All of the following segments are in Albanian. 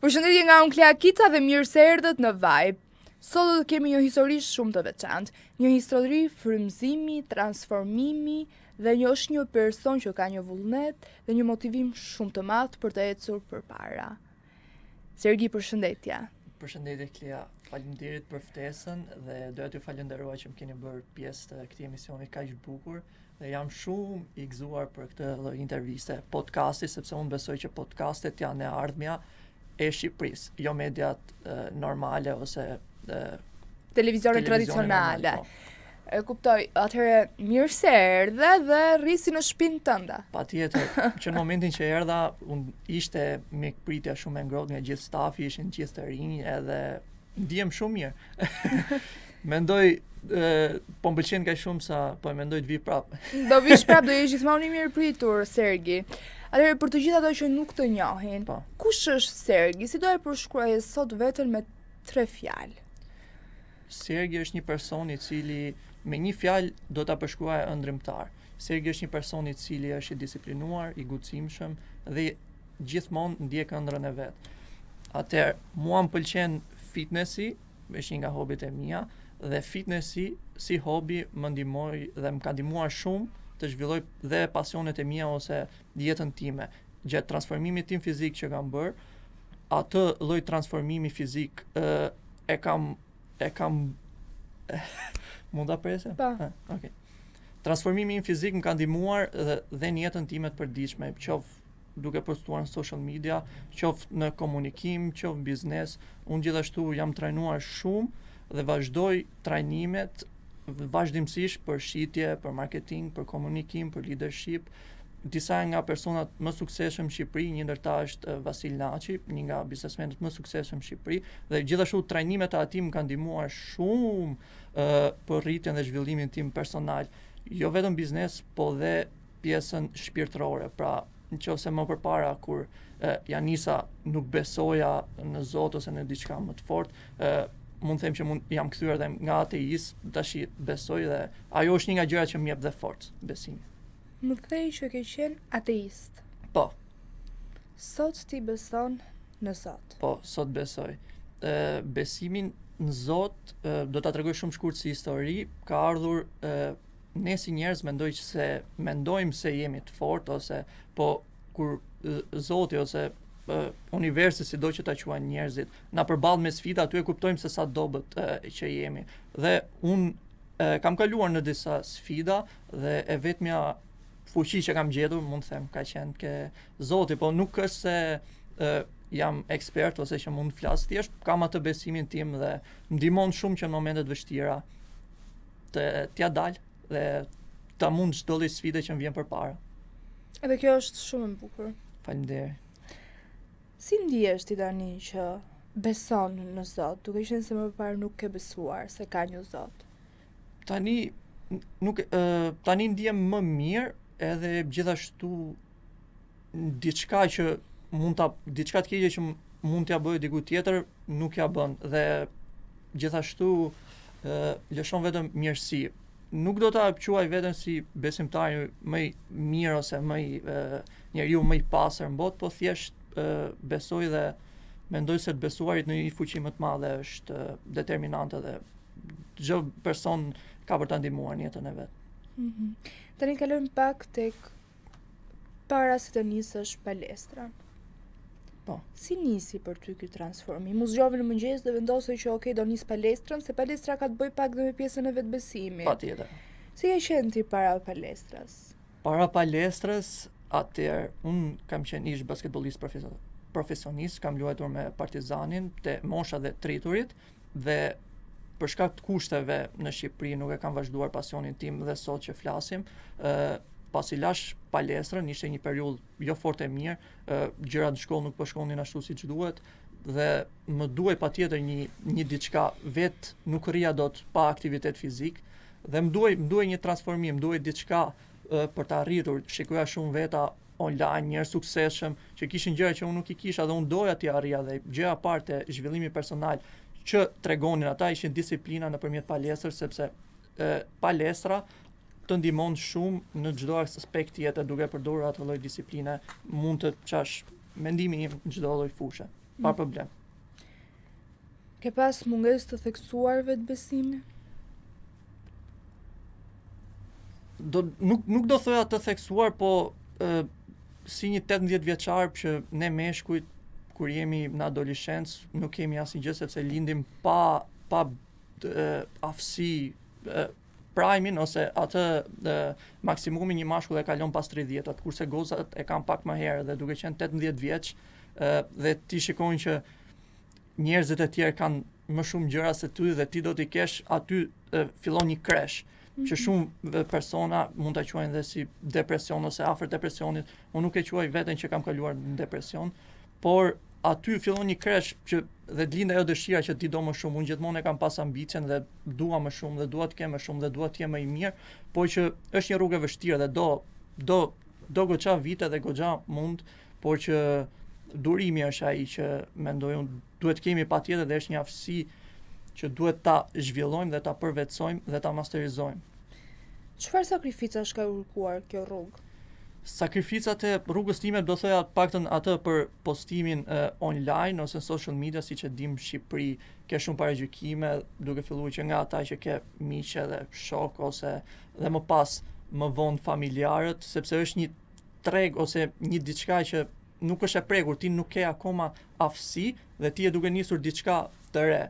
Përshëndetje nga unë Klea Kica dhe mirë se erdhët në Vibe. Sot do të kemi një histori shumë të veçantë, një histori frymëzimi, transformimi dhe është një person që ka një vullnet dhe një motivim shumë të madh për të ecur përpara. Sergi, përshëndetje. Përshëndetje Klea, faleminderit për ftesën dhe doja t'ju falenderoj që më keni bërë pjesë të këtij emisioni kaq bukur dhe jam shumë i gëzuar për këtë lloj interviste, podcasti, sepse unë besoj që podcastet janë e ardhmja e Shqipërisë, jo mediat normale ose Televizionet tradicionale. E kuptoj, atëherë mirë se erdhe dhe rrisi në shtëpinë tënde. Patjetër, që në momentin që erdha, ishte mikpritja shumë e ngrohtë nga gjithë stafi, ishin gjithë të rinj edhe ndihem shumë mirë. Mendoj po m'pëlqen kaq shumë sa po e mendoj të vi prapë. Do vish prapë, do jesh gjithmonë i mirëpritur, Sergi. Atëherë për të gjithë ato që nuk të njohin, kush është Sergi? Si do e përshkruaje sot veten me 3 fjalë? Sergi është një person i cili me një fjalë do ta përshkruaja ëndrrimtar. Sergi është një person i cili është i disiplinuar, i guximshëm dhe gjithmonë ndjek ëndrrën e vet. Atëherë, mua m'pëlqen fitnessi, është një nga hobit e mia dhe fitnessi si hobi më ndihmoi dhe më ka ndihmuar shumë të zhvilloj dhe pasionet e mia ose jetën time. Gjatë transformimit tim fizik që kam bërë, atë lloj transformimi fizik e kam mund ta presë? Po. Okej. Transformimi im fizik më ka ndihmuar dhe në jetën time të përditshme, qoftë duke postuar në social media, qoftë në komunikim, qoftë biznes. Unë gjithashtu jam trajnuar shumë dhe vazhdoj trajnimet vazhdimësisht për shitje, për marketing, për komunikim, për leadership. Disa nga personat më suksesshëm në Shqipëri, një ndër ta është Vasil Naçi, një nga biznesmenët më suksesshëm në Shqipëri, dhe gjithashtu trajnimet e atij më kanë ndihmuar shumë për rritjen dhe zhvillimin tim personal, jo vetëm biznes, po dhe pjesën shpirtërore. Pra, nëse më përpara kur ja nisa nuk besoja në Zot ose në diçka më të fortë, mund të them që jam kthyer dhe nga ateist, tash besoj dhe ajo është një nga gjërat që më jep dhe forcë, besimi. Më thej që ke qenë ateist. Po. Sot ti beson në Zot. Po, sot besoj. Besimin në Zot do ta tregoj shumë shkurt si histori, ka ardhur ne si njerëz mendojmë se jemi të fortë ose po kur Zoti ose universi, sido që ta quajnë njerëzit, na përball me sfida, aty e kuptojmë se sa dobët që jemi. Dhe unë kam kaluar në disa sfida dhe e vetmja fuqi që kam gjetur, mund të them, ka qenë ke Zoti, po nuk është se jam ekspert ose që mund të flas, thjesht kam atë besimin tim dhe më ndihmon shumë që në momentet vështira t'ja dal dhe ta mund çdo lloj sfide që më vjen përpara. Edhe kjo është shumë e bukur. Faleminderit. Si ndihesh ti tani që beson në Zot, duke qenë se më parë nuk ke besuar se ka një Zot? Tani ndihem më mirë edhe gjithashtu diçka të keqe që mund t'ja bëjë diku tjetër nuk ja bën dhe gjithashtu lëshon vetëm mirësi. Nuk do ta quaj veten si besimtar më i mirë ose më i njeriu më i pastër në botë, po thjesht besoj dhe mendoj se të besuarit në një fuqi më të madhe është determinante dhe çdo person ka për ta ndihmuar në jetën e vet. Tani kalojmë pak tek para se të nisësh palestran. Po. Si nisi për ty ky transformim? U zgjove në mëngjes dhe vendose që okay, do nis palestrën, se palestra ka të bëjë pak dhe me pjesën e vetbesimit. Patjetër. Si ke qenë ti para palestras? Para palestrës, atëherë unë kam qenë ish basketbollist profesionist, kam luajtur me Partizanin te mosha dhe triturit dhe për shkak të kushteve në Shqipëri nuk e kam vazhduar pasionin tim dhe sot që flasim. Pasi lash palestrën, ishte një periudhë jo fort e mirë, gjërat në shkollë nuk po shkonin ashtu siç duhet dhe më duhej patjetër një diçka, vet nuk rria dot pa aktivitet fizik dhe më duhej një transformim, më duhej diçka për të arritur. Shikoja shumë veta online, njerëz suksesshëm që kishin gjëra që unë nuk i kisha dhe unë doja t'i arrija dhe gjëja parte zhvillimi personal që tregonin ata ishin disiplina nëpërmjet palestrës, sepse palestra të ndihmon shumë në çdo aspekt tjetër duke përdorur atë lloj disipline, mund të çash mendimin im në çdo lloj fushë. pa problem. Ke pas mungesë të theksuar vetbesimi? Nuk do thoya të theksuar, po si një 18 vjeçar që ne meshkujt kur jemi në adoleshencë nuk kemi asnjë gjë sepse lindim pa aftësi primin ose atë maksimumin një mashkull e kalon pas 30-at, kurse gozat e kanë pak më herë dhe duke qenë 18 vjeç dhe ti shikojnë që njerëzit e tjerë kanë më shumë gjëra se ty dhe ti do t'i kesh aty fillon një kresh që shumë persona mund ta quajnë dhe si depresion ose afër depresionit. Unë nuk e quaj veten që kam kaluar në depresion, por aty fillon një kresh që dhe t'lindë ajo dëshira që ti do më shumë. Unë gjithmonë e kam pas ambicien dhe dua më shumë dhe dua të kem më shumë dhe dua të jem më i mirë, por që është një rrugë e vështirë dhe do goxha vite dhe goxha mund, por që durimi është ai që mendoj unë duhet kemi patjetër dhe është një aftësi që duhet ta zhvillojmë dhe ta përvetësojmë dhe ta masterizojmë. Çfarë sakrificash ka kërkuar kjo rrugë? Sakrificat e rrugës time do thoya paktën atë për postimin online ose social media, siç e dim në Shqipëri ke shumë paragjykime, duke filluar që nga ata që ke miqë dhe shok ose dhe më pas më vonë familjarët, sepse është një treg ose një diçka që nuk është e prekur, ti nuk ke akoma aftësi dhe ti e duke nisur diçka të re.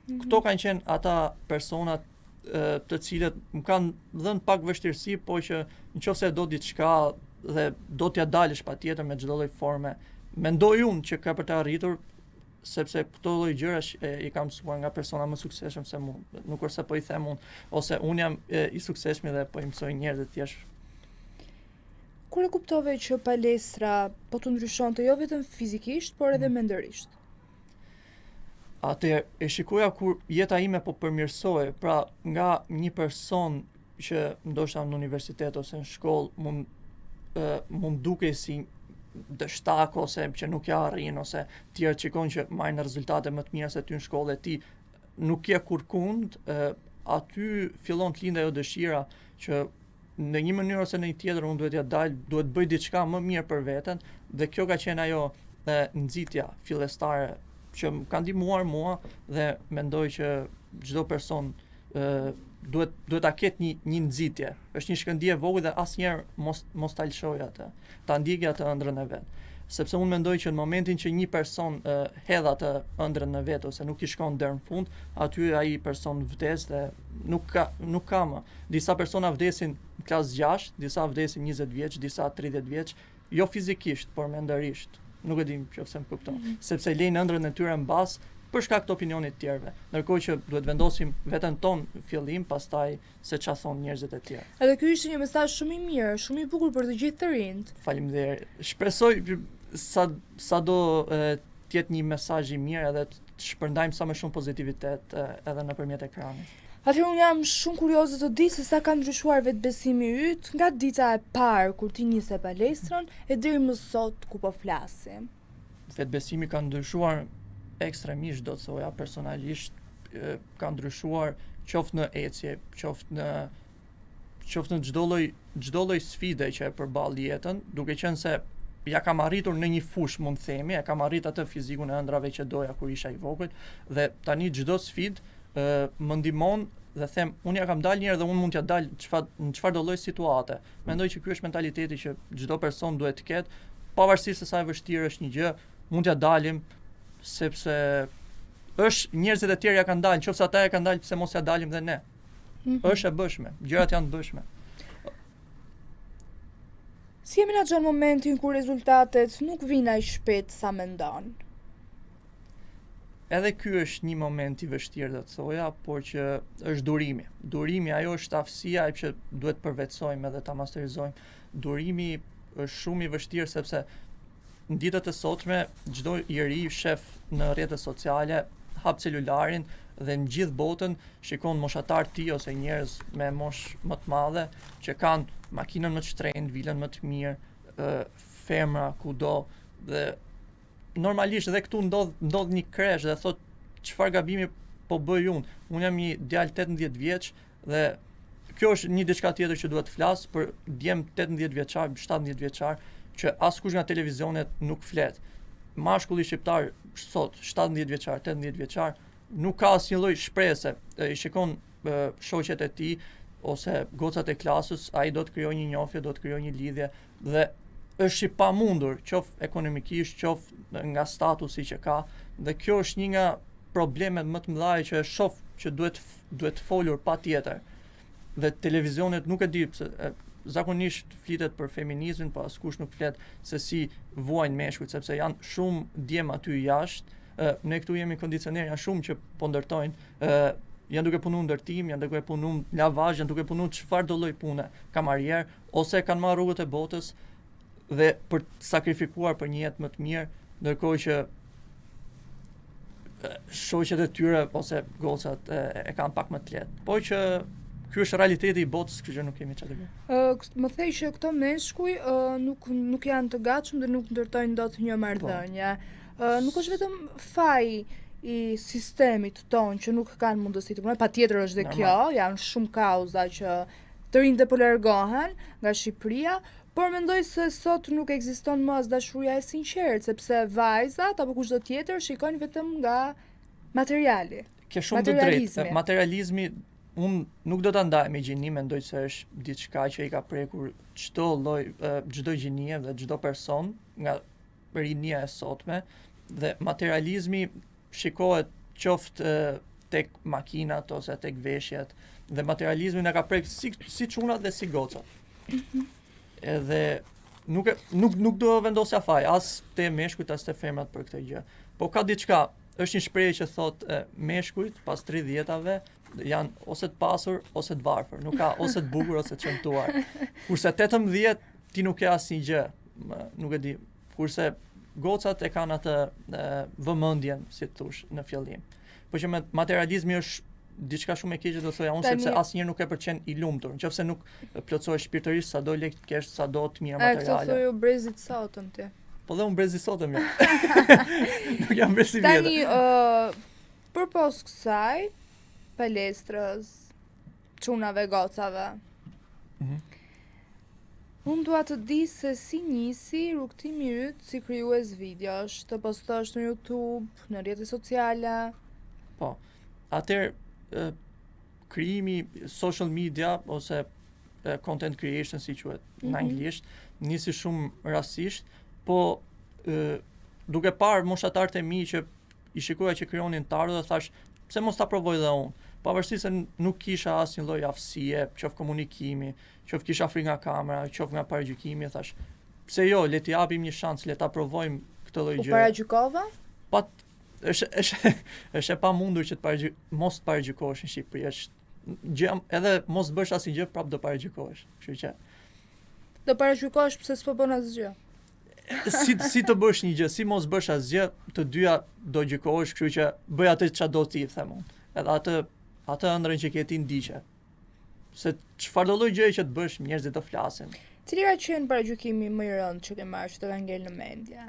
Këto kanë qenë ata personat të cilët më kanë dhënë pak vështirësi, po që nëse do diçka dhe do t'ja dalësh patjetër me çdo lloj forme. Mendoj unë që ka për të arritur, sepse këto lloj gjërash i kam mësuar nga persona më suksesshëm se mua. Nuk është se po i them unë, ose unë jam i suksesshëm dhe po i mësoj njerëzit thjesht. Kur e kuptove që palestra po të ndryshonte jo vetëm fizikisht, por edhe mendërisht? Atë e shikoja kur jeta ime po përmirësohej, pra nga një person që ndoshta në universitet ose në shkollë mund dukej si dështak ose që nuk ja arrin ose tjerë shikojnë që marrin rezultate më të mira se ty në shkollë e ti nuk je kurkund, aty fillon të lindë ajo dëshira që në një mënyrë ose në një tjetër unë duhet bëj diçka më mirë për veten dhe kjo ka qenë ajo nxitja fillestare që më ka ndihmuar mua dhe mendoj që çdo person duhet ta ketë një nxitje. Është një shkëndije e vogël dhe asnjëherë mos ta lëshoj atë. Ta ndjekë atë ëndrrën e vet. Sepse unë mendoj që në momentin që një person hedh atë ëndrrën e vet ose nuk i shkon deri në fund, aty ai person vdes dhe nuk ka më. Disa persona vdesin në klasë 6, disa vdesin 20 vjeç, disa 30 vjeç, jo fizikisht, por mendërisht. Nuk e di nëse më kupton, sepse lejnë ëndrrën e tyre mbas për shkak të opinionit të tjerëve. Ndërkohë që duhet vendosim veten tonë fillim, pastaj se ç'a thon njerëzit e tjerë. Edhe ky ishte një mesazh shumë i mirë, shumë i bukur për të gjithë të rinjt. Faleminderit. Shpresoj sa do të jetë një mesazh i mirë edhe të shpërndajmë sa më shumë pozitivitet edhe nëpërmjet ekranit. Atëherë unë jam shumë kurioze të di se sa ka ndryshuar vetbesimi yt nga dita e parë kur ti nise palestrën e deri më sot ku po flasim. Vetbesimi ka ndryshuar ekstremisht, do të thoja personalisht, ka ndryshuar qoftë në ecje, qoftë në çdo lloj sfide që e përball jetën, duke qenë se ja kam arritur në një fushë, mund të themi, e kam arrit atë fizikun e ëndrave që doja kur isha i vogël dhe tani çdo sfidë më ndihmon dhe them, unë ja kam dalë një herë dhe unë mund t'ja dal në çfarëdo lloj situate. Mendoj që ky është mentaliteti që çdo person duhet të ketë, pavarësisht se sa e vështirë është një gjë, mund t'ja dalim sepse është njerëzit e tjerë ja kanë dalë, nëse ata ja kanë dalë, pse mos ja dalim dhe ne? Është e bëshme, gjërat janë të bëshme. Si jemi në atë momentin kur rezultatet nuk vijnë aq shpejt sa mendon? Edhe ky është një moment i vështirë do të thoja, por që është durimi. Durimi ajo është aftësia që duhet përvetësojmë edhe ta masterizojmë. Durimi është shumë i vështirë sepse në ditët e sotme çdo njeri shef në rrjetet sociale, hap celularin dhe në gjithë botën shikon moshatar të tij ose njerëz me moshë më të madhe që kanë makinën më të shtrenjtë, vilën më të mirë, femra kudo dhe normalisht edhe këtu ndodh një kresh dhe thot çfarë gabimi po bëj unë. Unë jam një djalë 18 vjeç dhe kjo është një diçka tjetër që duhet të flas për djem 18 vjeçar, 17 vjeçar që askush nga televizionet nuk flet. mashkulli shqiptar sot 17 vjeçar, 18 vjeçar nuk ka asnjë lloj shprese. I shikon shoqet e tij ose gocat e klasës, ai do të krijojë një njohje, do të krijojë një lidhje dhe është i pamundur, qoftë ekonomikisht, qoftë nga statusi që ka, dhe kjo është një nga problemet më të mëdha që e shoh që duhet folur patjetër. Dhe televizionet nuk e di pse zakonisht flitet për feminizmin, po askush nuk flet se si vuajnë meshkujt, sepse janë shumë djem aty jashtë. Ne këtu jemi kondicioner, janë shumë që po ndërtojnë, janë duke punu ndërtim, janë duke punu lavazh, janë duke punu çfarë do lloj pune, kamarier, ose kanë marrë rrugët e botës dhe për të sakrifikuar për një jetë më të mirë, ndërkohë që shoqet e tyre ose gocat e kanë pak më të lehtë. Po që ky është realiteti i botës, kështu që nuk kemi çfarë të bëjmë. Më thej që këto meshkuj nuk janë të gatshëm dhe nuk ndërtojnë dot një marrëdhënie. Nuk është vetëm faji i sistemit tonë që nuk kanë mundësi të punojnë, patjetër është dhe kjo, janë shumë kauza që të rinjtë po largohen nga Shqipëria, por mendoj se sot nuk ekziston më as dashuria e sinqertë, sepse vajzat apo kushdo tjetër shikojnë vetëm nga materiali. Ke shumë të drejtë. Materializmi unë nuk do ta ndaj me gjini, mendoj se është diçka që i ka prekur çdo gjinie dhe çdo person nga rinia e sotme, dhe materializmi shikohet qoftë tek makinat ose tek veshjet, dhe materializmi na ka prek si çunat dhe si gocat. Edhe nuk do vendosja faj as te meshkujt as te femrat për këtë gjë. Po ka diçka, është një shprehje që thotë meshkujt pas 30-tave janë ose të pasur ose të varfër, nuk ka ose të bukur ose të çmtuar. Kurse 18 ti nuk ke asnjë gjë, nuk e di. Kurse gocat e kanë atë vëmendjen, si thosh, në fillim. Po që materializmi është diçka shumë e keqe, do thoya unë, sepse asnjëherë nuk e përqen i lumtur. Nëse nuk plotësohesh shpirtërisht, sado lekë të kesh, sado të mira materiale. Këtë thoju brezit sotëm ti. Po dhe unë brezi sotëm jam. Nuk jam brezi vjetër. Tani përpos kësaj palestrës, çunave, gocave. Unë dua të di se si nisi rrugtimi yt si krijues videosh, të postosh në YouTube, në rrjetet sociale. Po. Atëherë krijimi social media ose content creation si quhet në anglisht, nisi shumë rastësisht, po duke parë moshatarët e mi që i shikoja që krijonin tarë dhe thash, pse mos ta provoj dhe unë? Pavarësisht se nuk kisha asnjë lloj aftësie, qoftë komunikimi, qoftë kisha frikë nga kamera, qoftë nga paragjykimi, thash, pse jo, le t'i japim një shans, le ta provojmë këtë lloj gjë. U paragjykova? Është e pamundur që mos të paragjykohesh në Shqipëri, është gjë, edhe mos bësh asnjë gjë prap do paragjykohesh, kështu që do paragjykohesh pse s'po bën asgjë. Si të bësh një gjë, si mos bësh asgjë, të dyja do gjykohesh, kështu që bëj atë çfarë do ti, them unë. Edhe atë ëndrrën që ke ti ndiqe. Se çfarë do lloj gjëje që të bësh, njerëzit do flasin. Cili ka qenë paragjykimi më i rëndë që ke marrë që të ka ngel në mendje?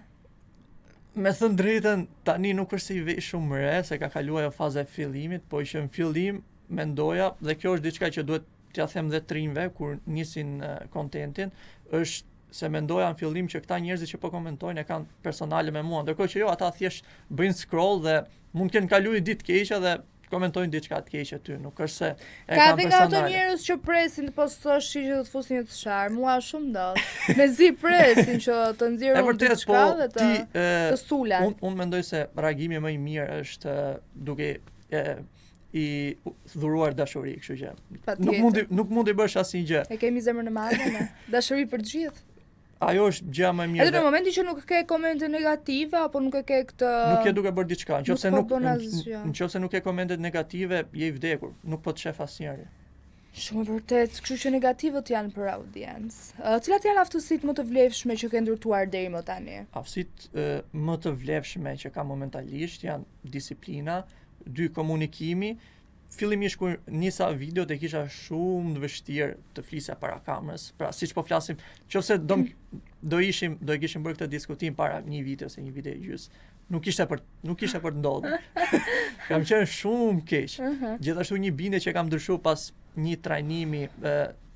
Me thënë drejtën, tani nuk është se i vej shumë re, se ka kaluar faza e fillimit, po që në fillim mendoja, dhe kjo është diçka që duhet t'ja them dhe trinjve kur nisin kontentin, është se mendoja në fillim që këta njerëzit që po komentojnë e kanë personale me mua, ndërkohë që jo, ata thjesht bëjnë scroll dhe mund të kenë kaluar ditë keqe dhe komentojnë diçka të keqe ty, nuk është se e kanë personale. Ka ato njerëz që presin të postosh që do të fusin një të sharë, mua shumë ndodh. Mezi presin që të nxjerrën diçka dhe të sulan. Unë mendoj se reagimi më i mirë është duke i dhuruar dashuri, kështu që nuk mund të bësh asnjë gjë. E kemi zemrën e madhe ne. Dashuri për të gjithë. Ajo është gjëja më e mirë. Edhe në momentin që nuk ke komente negative apo nuk e ke këtë, nuk je duke bërë diçka. Nëse nuk ke komente negative, je i vdekur, nuk po të shef asnjëri. Shumë e vërtet, kështu që negativët janë për audiencë. Cilat janë aftësitë më të vlefshme që ke ndërtuar deri më tani? Aftësitë më të vlefshme që kam momentalisht janë disiplina, 2 komunikimi. Fillimisht kur nisa videot e kisha shumë të vështirë të flisja para kamerës. Pra siç po flasim, nëse do e kishim bërë këtë diskutim para një viti ose një vite e gjys, nuk ishte për të ndodhur. Kam qenë shumë keq. Gjithashtu një bindje që kam ndryshuar pas një trajnimi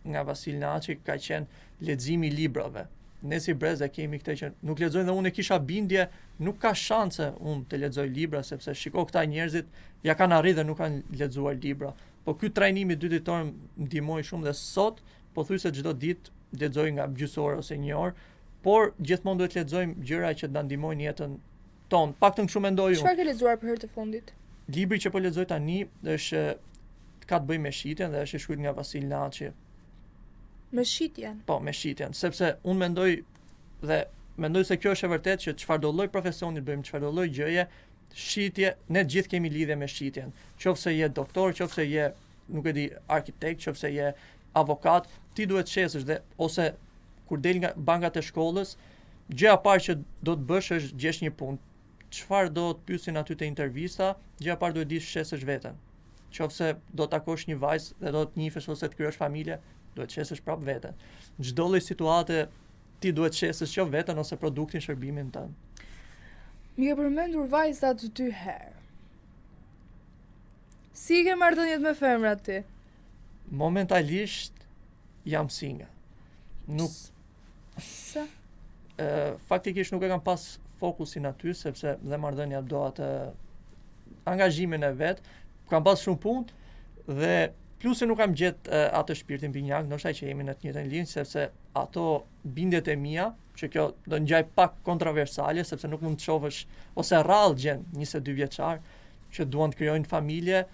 nga Vasil Naçi ka qenë leximi i librave. ne si brez e kemi këtë që nuk lexojnë dhe unë e kisha bindje, nuk ka shanse unë të lexoj libra, sepse shiko këta njerëzit ja kanë arritë dhe nuk kanë lexuar libra. Po ky trajnimi 2 ditor më ndihmoi shumë dhe sot pothuajse çdo ditë lexoj nga gjysore ose 1 orë, por gjithmonë duhet lexojmë gjëra që na ndihmojnë jetën tonë. Paktën kështu mendoj unë. Çfarë ke lexuar për herë të fundit? Libri që po lexoj tani është ka të bëjë me shitjen dhe është i shkruar nga Vasil Naçi. Me shitjen? Po, me shitjen, sepse unë mendoj se kjo është e vërtet që çfarëdo lloj profesioni bëjmë, çfarëdo lloj gjëje, shitje, ne gjithë kemi lidhje me shitjen. Qofse je doktor, qofse je, nuk e di, arkitekt, qofse je avokat, ti duhet shesësh dhe ose kur del nga bankat e shkollës, gjëja e parë që do të bësh është gjesh një punë. Çfarë do të pyesin aty te intervista, gjëja e parë duhet di shesësh veten. Qofse do të takosh një vajzë dhe do të njihesh ose të krijosh familje, duhet shesësh prap veten. Çdo lloj situate ti duhet shesësh qoftë veten ose produktin, shërbimin tënd. Mi ke përmendur vajzat 2 herë. Si ke marrëdhëniet me femrat ti? Momentalisht jam single. Nuk Sa? faktikisht nuk e kam pas fokusin aty sepse dhe marrëdhënia do atë angazhimin e vet. Kam pas shumë punë dhe plus se nuk kam gjet atë shpirtin binjak, ndoshta që jemi në të njëjtën linjë sepse ato bindjet e mia, që kjo do ngjaj pak kontroversale sepse nuk mund të shohësh ose rrallë gjën 22 vjeçar që duan të krijojnë familje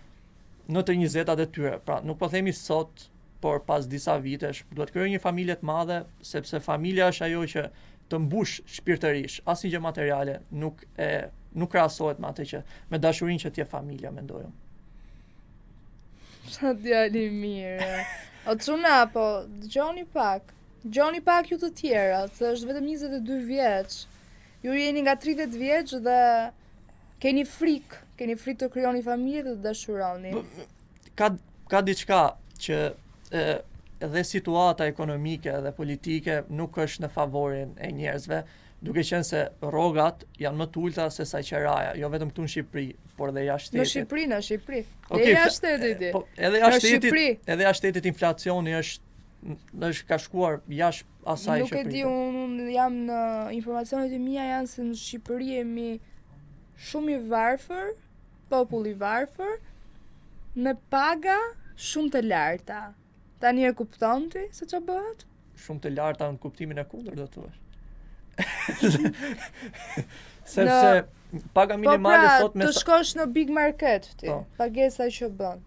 në të 20-at e tyre. Pra, nuk po themi sot, por pas disa vitesh duhet krijojnë një familje të madhe sepse familja është ajo që të mbush shpirtërisht, asnjë gjë materiale nuk krahasohet me atë që me dashurinë që t'je familja, mendoj unë. Sa djali mirë. O çuna, po dëgjoni pak. Dëgjoni pak ju të tjera, se është vetëm 22 vjeç. Ju jeni nga 30 vjeç dhe keni frikë të krijoni familje dhe të dashuroni. Ka diçka që edhe situata ekonomike dhe politike nuk është në favorin e njerëzve, duke qenë se rrogat janë më të ulta se sa qeraja, jo vetëm këtu në Shqipëri, por edhe jashtë shtetit. Në Shqipëri. Okay, jashtë shtetit. Po, edhe jashtë shtetit inflacioni është ka shkuar jashtë asaj që pritet. Nuk e di, unë jam në informacionet e mia janë se në Shqipëri jemi shumë i varfër, popull i varfër, me paga shumë të larta. Tani e kupton ti se ç'a bëhet? Shumë të larta në kuptimin e kundër, do të thuash. Sepse paga minimale sot të shkosh në big market ti, pagesa që bën.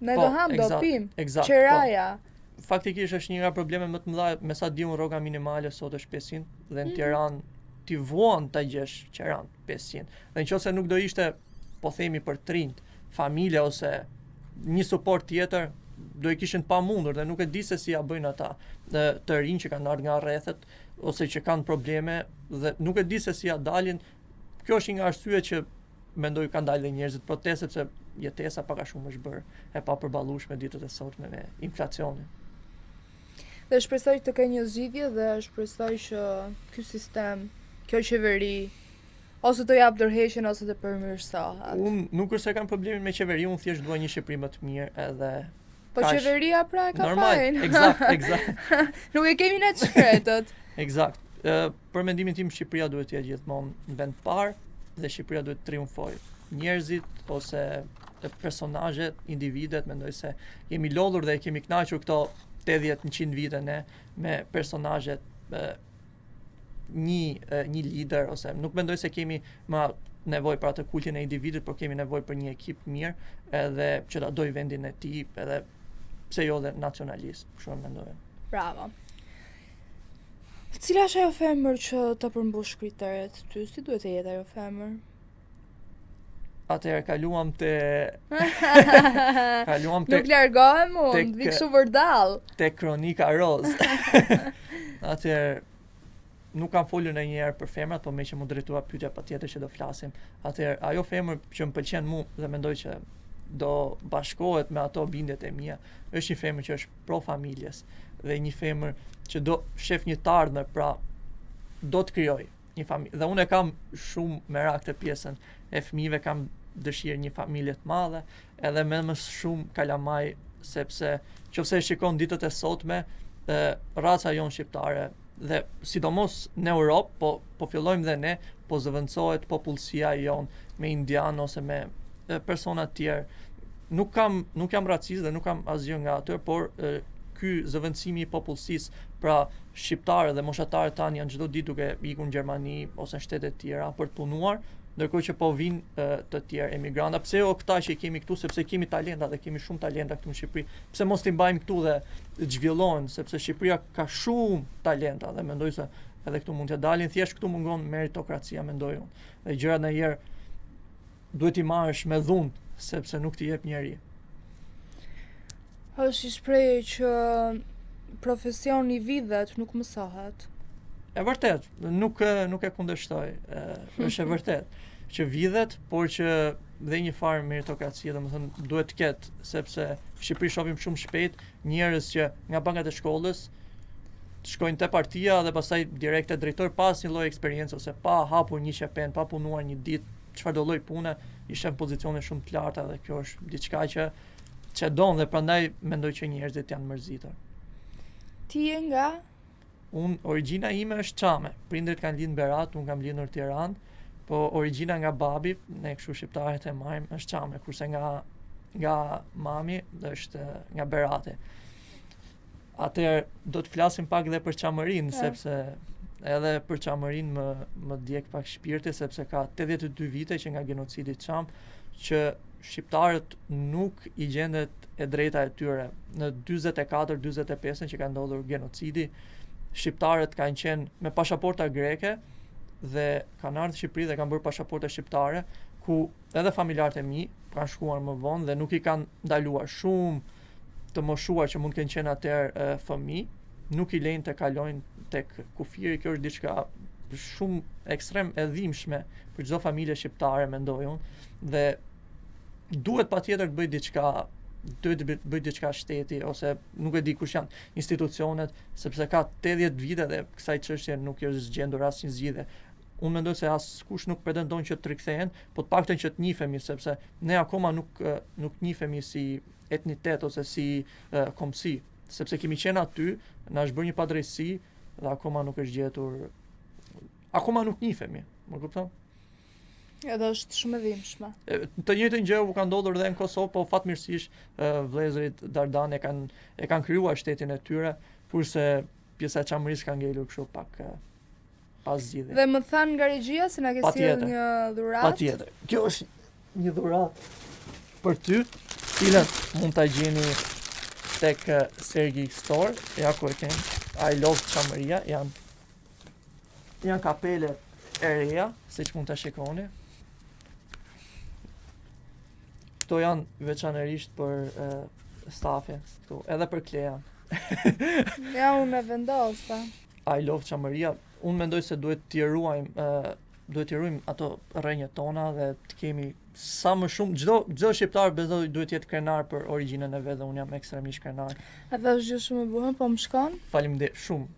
Ne do ham, do pim, qeraja. Faktikisht është një nga probleme më të mëdha, me sa di unë rroga minimale sot është 500 dhe në Tiranë ti vuan ta gjesh qeran 500. Dhe nëse nuk do ishte, po themi për trind, familje ose një suport tjetër, do i kishin pamundur dhe nuk e di se si ja bëjnë ata të rinj që kanë ardhur nga rrethet ose që kanë probleme dhe nuk e di se si ja dalin. Kjo është një nga arsyet që mendoj kanë dalë njerëzit protestë sepse jetesa pak a shumë është bërë e papërballueshme ditët e sotme me inflacionin. Dhe shpresoj të kenë një zgjidhje dhe shpresoj që ky sistem, kjo qeveri ose të jap dorëheqjen ose të përmirësohet. Unë nuk është se kam problemin me qeverinë, unë thjesht dua një Shqipëri më të mirë edhe po qeveria pra e ka fajin. Eksakt. Nuk e kemi ne të shkretët. Eksakt. Për mendimin tim Shqipëria duhet të jetë gjithmonë në vend parë dhe Shqipëria duhet të triumfojë. Njerëzit ose personazhet, individet, mendoj se jemi lodhur dhe kemi kënaqur këto 80-100 vite ne me personazhet një lider ose nuk mendoj se kemi më nevojë për atë kultin e individit, por kemi nevojë për një ekip mirë edhe që ta doj vendin e tij edhe pse jo dhe nacionalist, kështu mendoj. Bravo. Cila është ajo femër që të përmbush kriteret ty? Si duhet të jetë ajo femër? Atëherë kaluam te Nuk largohem unë, vi kështu vërdall. Te Kronika Roz. Atëherë nuk kam folur ndonjëherë për femrat, por me që më drejtua pyetja patjetër që do flasim. Atëherë ajo femër që më pëlqen mua dhe mendoj që do bashkohet me ato bindjet e mia, është një femër që është pro familjes dhe një femër që do shef një të ardhme, pra do të krijoj një familje. Dhe unë e kam shumë merak të pjesën e fëmijëve, kam dëshirë një familje të madhe, edhe më shumë kalamaj sepse nëse e shikon ditët e sotme, raca jonë shqiptare dhe sidomos në Europë, po fillojmë dhe ne, po zëvendësohet popullsia jon me indian ose me persona të tjerë. Nuk jam racist dhe nuk kam asgjë nga atë, por ky zëvendësimi i popullsisë, pra shqiptarë dhe moshatarët tanë janë çdo ditë duke ikur në Gjermani ose në shtete të tjera për të punuar, ndërkohë që po vinë të tjerë emigranta. Pse këta që i kemi këtu, sepse kemi talenta dhe kemi shumë talenta këtu në Shqipëri. Pse mos t'i mbajmë këtu dhe të zhvillohen, sepse Shqipëria ka shumë talenta dhe mendoj se edhe këtu mund të dalin, thjesht këtu mungon meritokracia, mendoj unë. Dhe gjërat ndonjëherë duhet i marrësh me dhunë, sepse nuk t'i jep njeri. Është i shprehje që profesioni vidhet nuk mësohet. E vërtet, nuk e kundërshtoj, është e vërtet që vidhet, por që dhe një farë meritokracie, domethënë duhet të ketë, sepse Shqipëri shohim shumë shpejt njerëz që nga bankat e shkollës shkojnë te partia dhe pastaj direkt te drejtori pas një lloj eksperiencë ose pa hapur një qepen, pa punuar një ditë, çfarëdo lloj pune, ishte në pozicione shumë të larta dhe kjo është diçka që don dhe prandaj mendoj që njerëzit janë mërzitur. Ti je nga? Origjina ime është Çame. Prindërit kanë lindë në Berat, unë kam lindur në Tiranë, po origjina nga babi, ne kështu shqiptarët e marrim, është Çame, kurse nga mami është nga Berati. Atëherë do të flasim pak edhe për Çamërinë, sepse edhe për Çamërinë më djeg pak shpirti, sepse ka 82 vite që nga genocidi Çam, që shqiptarët nuk i gjendet e drejta e tyre. Në 44-45 që ka ndodhur genocidi, shqiptarët kanë qenë me pasaporta greke dhe kanë ardhur në Shqipëri dhe kanë bërë pasaporta shqiptare, ku edhe familjarët e mi kanë shkuar më vonë dhe nuk i kanë ndaluar. Shumë të moshuar që mund të kenë qenë atëherë fëmijë, nuk i lejnë të kalojnë tek kufiri. Kjo është diçka shumë ekstrem e dhimbshme për çdo familje shqiptare, mendoj unë, dhe duhet patjetër të bëj diçka, duhet të bëj diçka shteti ose nuk e di kush janë institucionet, sepse ka 80 vite dhe kësaj çështje nuk është zgjendur asnjë zgjidhje. Unë mendoj se askush nuk pretendon që të rikthehen, po të paktën që të njihemi, sepse ne akoma nuk njihemi si etnitet ose si kombësi, sepse kemi qenë aty, na është bërë një padrejtësi dhe akoma nuk është gjetur, akoma nuk njihemi, më kupton? Edhe është shumë e dhimbshme. Të njëjtën gjë u ka ndodhur edhe në Kosovë, po fatmirësisht vëllezërit Dardan e kanë krijuar shtetin e tyre, kurse pjesa e Çamërisë ka ngelur kështu pak pas zgjidhje. Dhe më thanë nga regjia se na ke sjellë një dhuratë. Patjetër. Kjo është një dhuratë për ty, cilën mund ta gjeni tek Sergi Store, ja ku e kemi. I love Çamëria, janë kapele e reja, siç mund ta shikoni. Këto janë veçanërisht për stafin, këtu, edhe për Klean. Ja, unë e vendosa. I love Çamëria. Unë mendoj se duhet t'i ruajmë ato rrënjët tona dhe të kemi sa më shumë, çdo shqiptar besoj duhet jetë krenar për origjinën e vet dhe unë jam ekstremisht krenar. Atë është gjë shumë e bukur, po më shkon. Faleminderit shumë.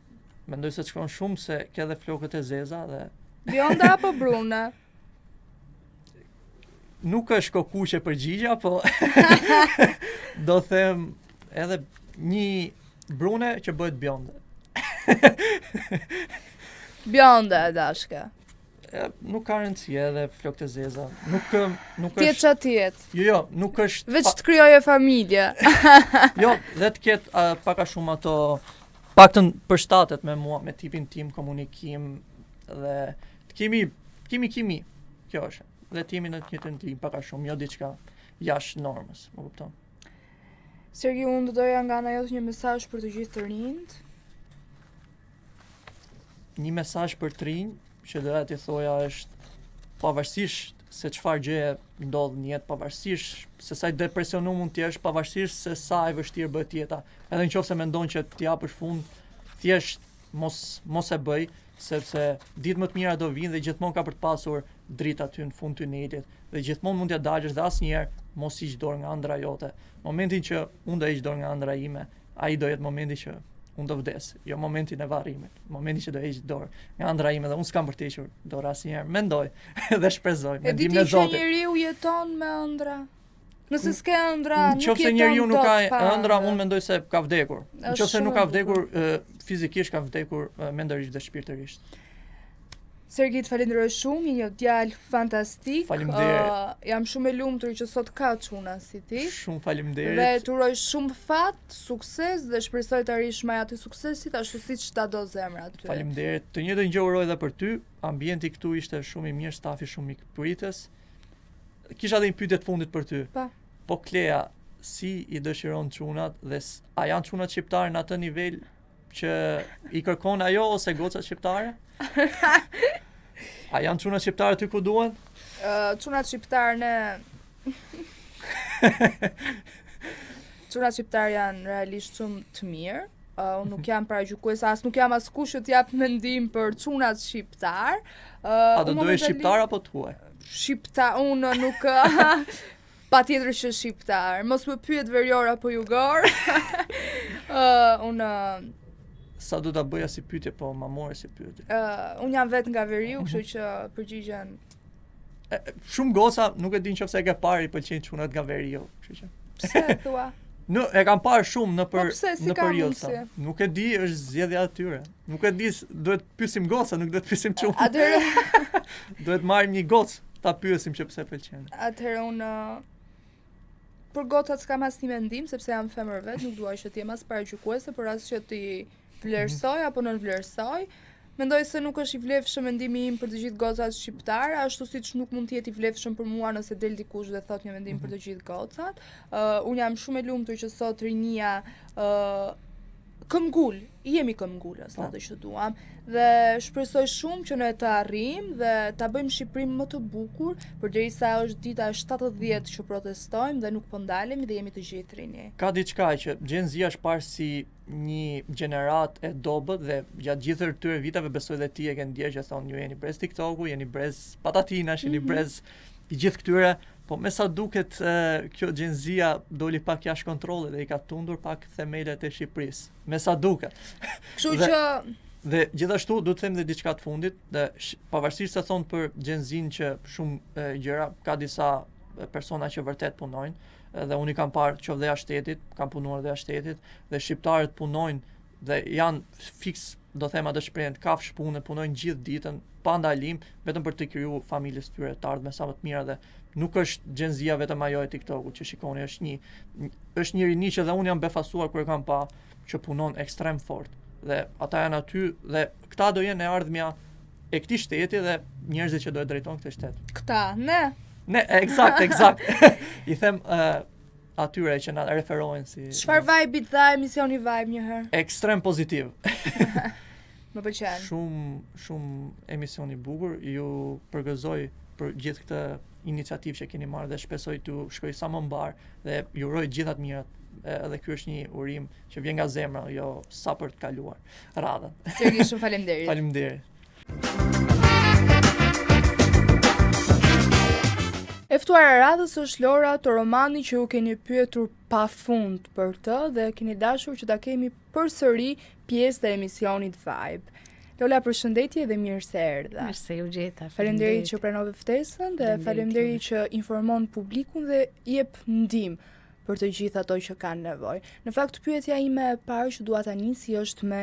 Mendoj se të shkon shumë se ke edhe flokët e zeza dhe Bjonda apo brune? nuk është kokuqe përgjigja, po do them edhe një brune që bëhet bjonde. Bjonda e dashka. Nuk ka rëndësi edhe flokët e zeza. Nuk Tjetë është. qa tjetë. Jo, nuk është. Veç të kryoj e familje. Jo, dhe të ketë paka shumë ato paktën përshtatet me mua, me tipin tim, komunikim dhe të kemi kjo është. Dhe të jemi në të njëjtën tim paka shumë, jo diçka jashtë normës, më kupton. Sergi, unë doja nga ana jote një mesazh për të gjithë të rinjt. Një mesazh për të rinj që doja t'i thoja është pavarësisht se çfarë gjëje ndodh në jetë, pavarësisht se sa i depresionuar mund të jesh, pavarësisht se sa e vështirë bëhet jeta. Edhe nëse mendon që t'i japësh fund, thjesht mos e bëj, sepse ditë më të mira do vinë dhe gjithmonë ka për të pasur dritë aty në fund tunelit dhe gjithmonë mund t'ja dalësh dhe asnjëherë mos hiq dorë nga ëndra jote. Momentin që unë do hiq dorë nga ëndra ime, ai do jetë momenti që unë do vdes, jo momentin e varrimit. Momenti që do hiq dorë nga ëndra ime dhe unë s'kam për të hequr dorë asnjëherë. Mendoj dhe shpresoj me ndihmën e Zotit. E di ti që njeriu jeton me ëndra. Nëse s'ke ëndra, nuk jeton. Nëse njeriu nuk ka ëndra, unë mendoj se ka vdekur. Nëse nuk ka vdekur, fizikisht kanë vdekur mendërisht dhe shpirtërisht. Sergi, të falenderoj shumë, një djalë fantastik. Faleminderit. Jam shumë e lumtur që sot ka çuna si ti. Shumë faleminderit. Dhe të uroj shumë fat, sukses dhe shpresoj të arrish maja të suksesit ashtu siç ta do zemra ty. Faleminderit. Të njëjtën gjë uroj edhe për ty. Ambienti këtu ishte shumë i mirë, stafi shumë i pritës. Kisha edhe një pyetje të fundit për ty. Pa. Po Klea, si i dëshiron çunat dhe a janë çunat shqiptare në atë nivel që i kërkon ajo ose gocat shqiptare? A janë çunat shqiptare ty ku duan? Çunat shqiptar në Çunat shqiptar janë realisht shumë të mirë. Unë nuk jam paragjykuese, as nuk jam askush që t'jap mendim për çunat shqiptar. A do duhet shqiptar apo tuaj? Shqiptar, unë nuk patjetër që shqiptar. Mos më pyet verior apo jugor. Unë Sa do ta bëja si pyetje, po ma more si pyetje. Unë jam vetë nga Veriu, kështu që përgjigjen. Shumë goca nuk e din nëse e ke parë i pëlqejnë çunat nga Veriu, kështu që. Pse e thua? E kam parë shumë Po pse, si në ka Reelsa. mundësi? Nuk e di, është zgjedhja e tyre. Nuk e di, duhet pyesim goca, nuk duhet pyesim çuna. Atëherë, Duhet marrim një gocë ta pyesim që pse pëlqen. atëherë unë për gocat s'kam asnjë mendim sepse jam femër vet, nuk dua që të jem as paragjykuese, por as që ti vlerësoj apo non vlerësoj. Mendoj se nuk është i vlefshëm mendimi im për të gjithë gocat shqiptare, ashtu siç nuk mund të jetë i vlefshëm për mua nëse del dikush dhe thot një mendim për të gjithë gocat. Unë jam shumë e lumtur që sot rinia këmbgul, jemi këmbgulës në atë që duam dhe shpresoj shumë që ne të arrijmë dhe ta bëjmë Shqipërinë më të bukur, përderisa është dita 70 që protestojmë dhe nuk po ndalemi dhe jemi të gjithë rini. Ka diçka që Gen Z është parë si një gjenerat e dobët dhe gjatë gjithë këtyre viteve besoj dhe ti e ke ndjerë që thonë ju jeni brez TikToku, jeni brez patatinash, jeni brez i gjithë këtyre, po me sa duket kjo Gen Z-a doli pak jashtë kontrollit dhe i ka tundur pak themelet e Shqipërisë. Me sa duket. Kështu Dhe- që Dhe gjithashtu du të them dhe diçka të fundit, dhe pavarësisht se thonë për Gen Z-n që shumë gjëra, ka disa persona që vërtet punojnë, dhe unë i kam parë qoftë dhe jashtë shtetit, kam punuar dhe jashtë shtetit, dhe shqiptarët punojnë dhe janë fiks, do them atë shprehjen, kafsh pune, punojnë gjithë ditën pa ndalim, vetëm për të kriju familjes tyre të ardhme sa më të mira dhe nuk është Gen Z-a vetëm ajo e TikToku që shikoni, është një rini që dhe unë jam befasuar kur e kam pa që punon ekstrem fort dhe ata janë aty dhe këta do jenë e ardhmja e këtij shteti dhe njerëzit që do e drejtojnë këtë shtet. këta, ne, Ne, eksakt. I them atyre që na referohen si çfarë vibe-it dha emisioni Vibe një herë? ekstrem pozitiv. Më pëlqen. Shumë emision i bukur, ju përgëzoj për gjithë këtë iniciativë që keni marrë dhe shpresoj t'ju shkoj sa më mbar dhe ju uroj gjitha të mirat. Edhe ky është një urim që vjen nga zemra, jo sa për të kaluar radhën. Sergi, shumë faleminderit. Faleminderit. E ftuara e radhës është Lora Toromani që ju keni pyetur pafund për të dhe keni dashur që ta kemi përsëri pjesë të emisionit Vibe. Lola, përshëndetje dhe mirë se erdha. Mirë se ju gjeta. Faleminderit që pranove ftesën dhe faleminderit që informon publikun dhe jep ndihmë për të gjithë ato që kanë nevojë. Në fakt, pyetja ime e parë që dua ta nisi është me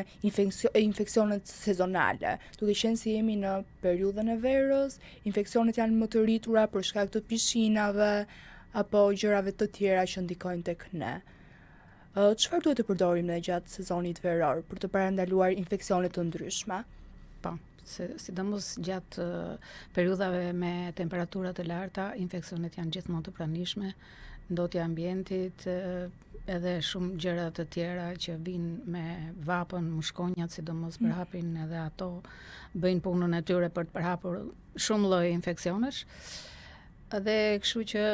infeksionet sezonale. Duke qenë se jemi në periudhën e verës, infeksionet janë më të rritura për shkak të pishinave apo gjërave të tjera që ndikojnë tek ne. Çfarë duhet të përdorim ne gjatë sezonit veror për të parandaluar infeksione të ndryshme? Po, sidomos gjatë periudhave me temperatura të larta, infeksionet janë gjithmonë të pranishme, ndotja e ambientit, edhe shumë gjëra të tjera që vijnë me vapën, mushkonjat sidomos përhapin edhe ato bëjnë punën e tyre për të përhapur shumë lloj infeksionesh. Dhe kështu që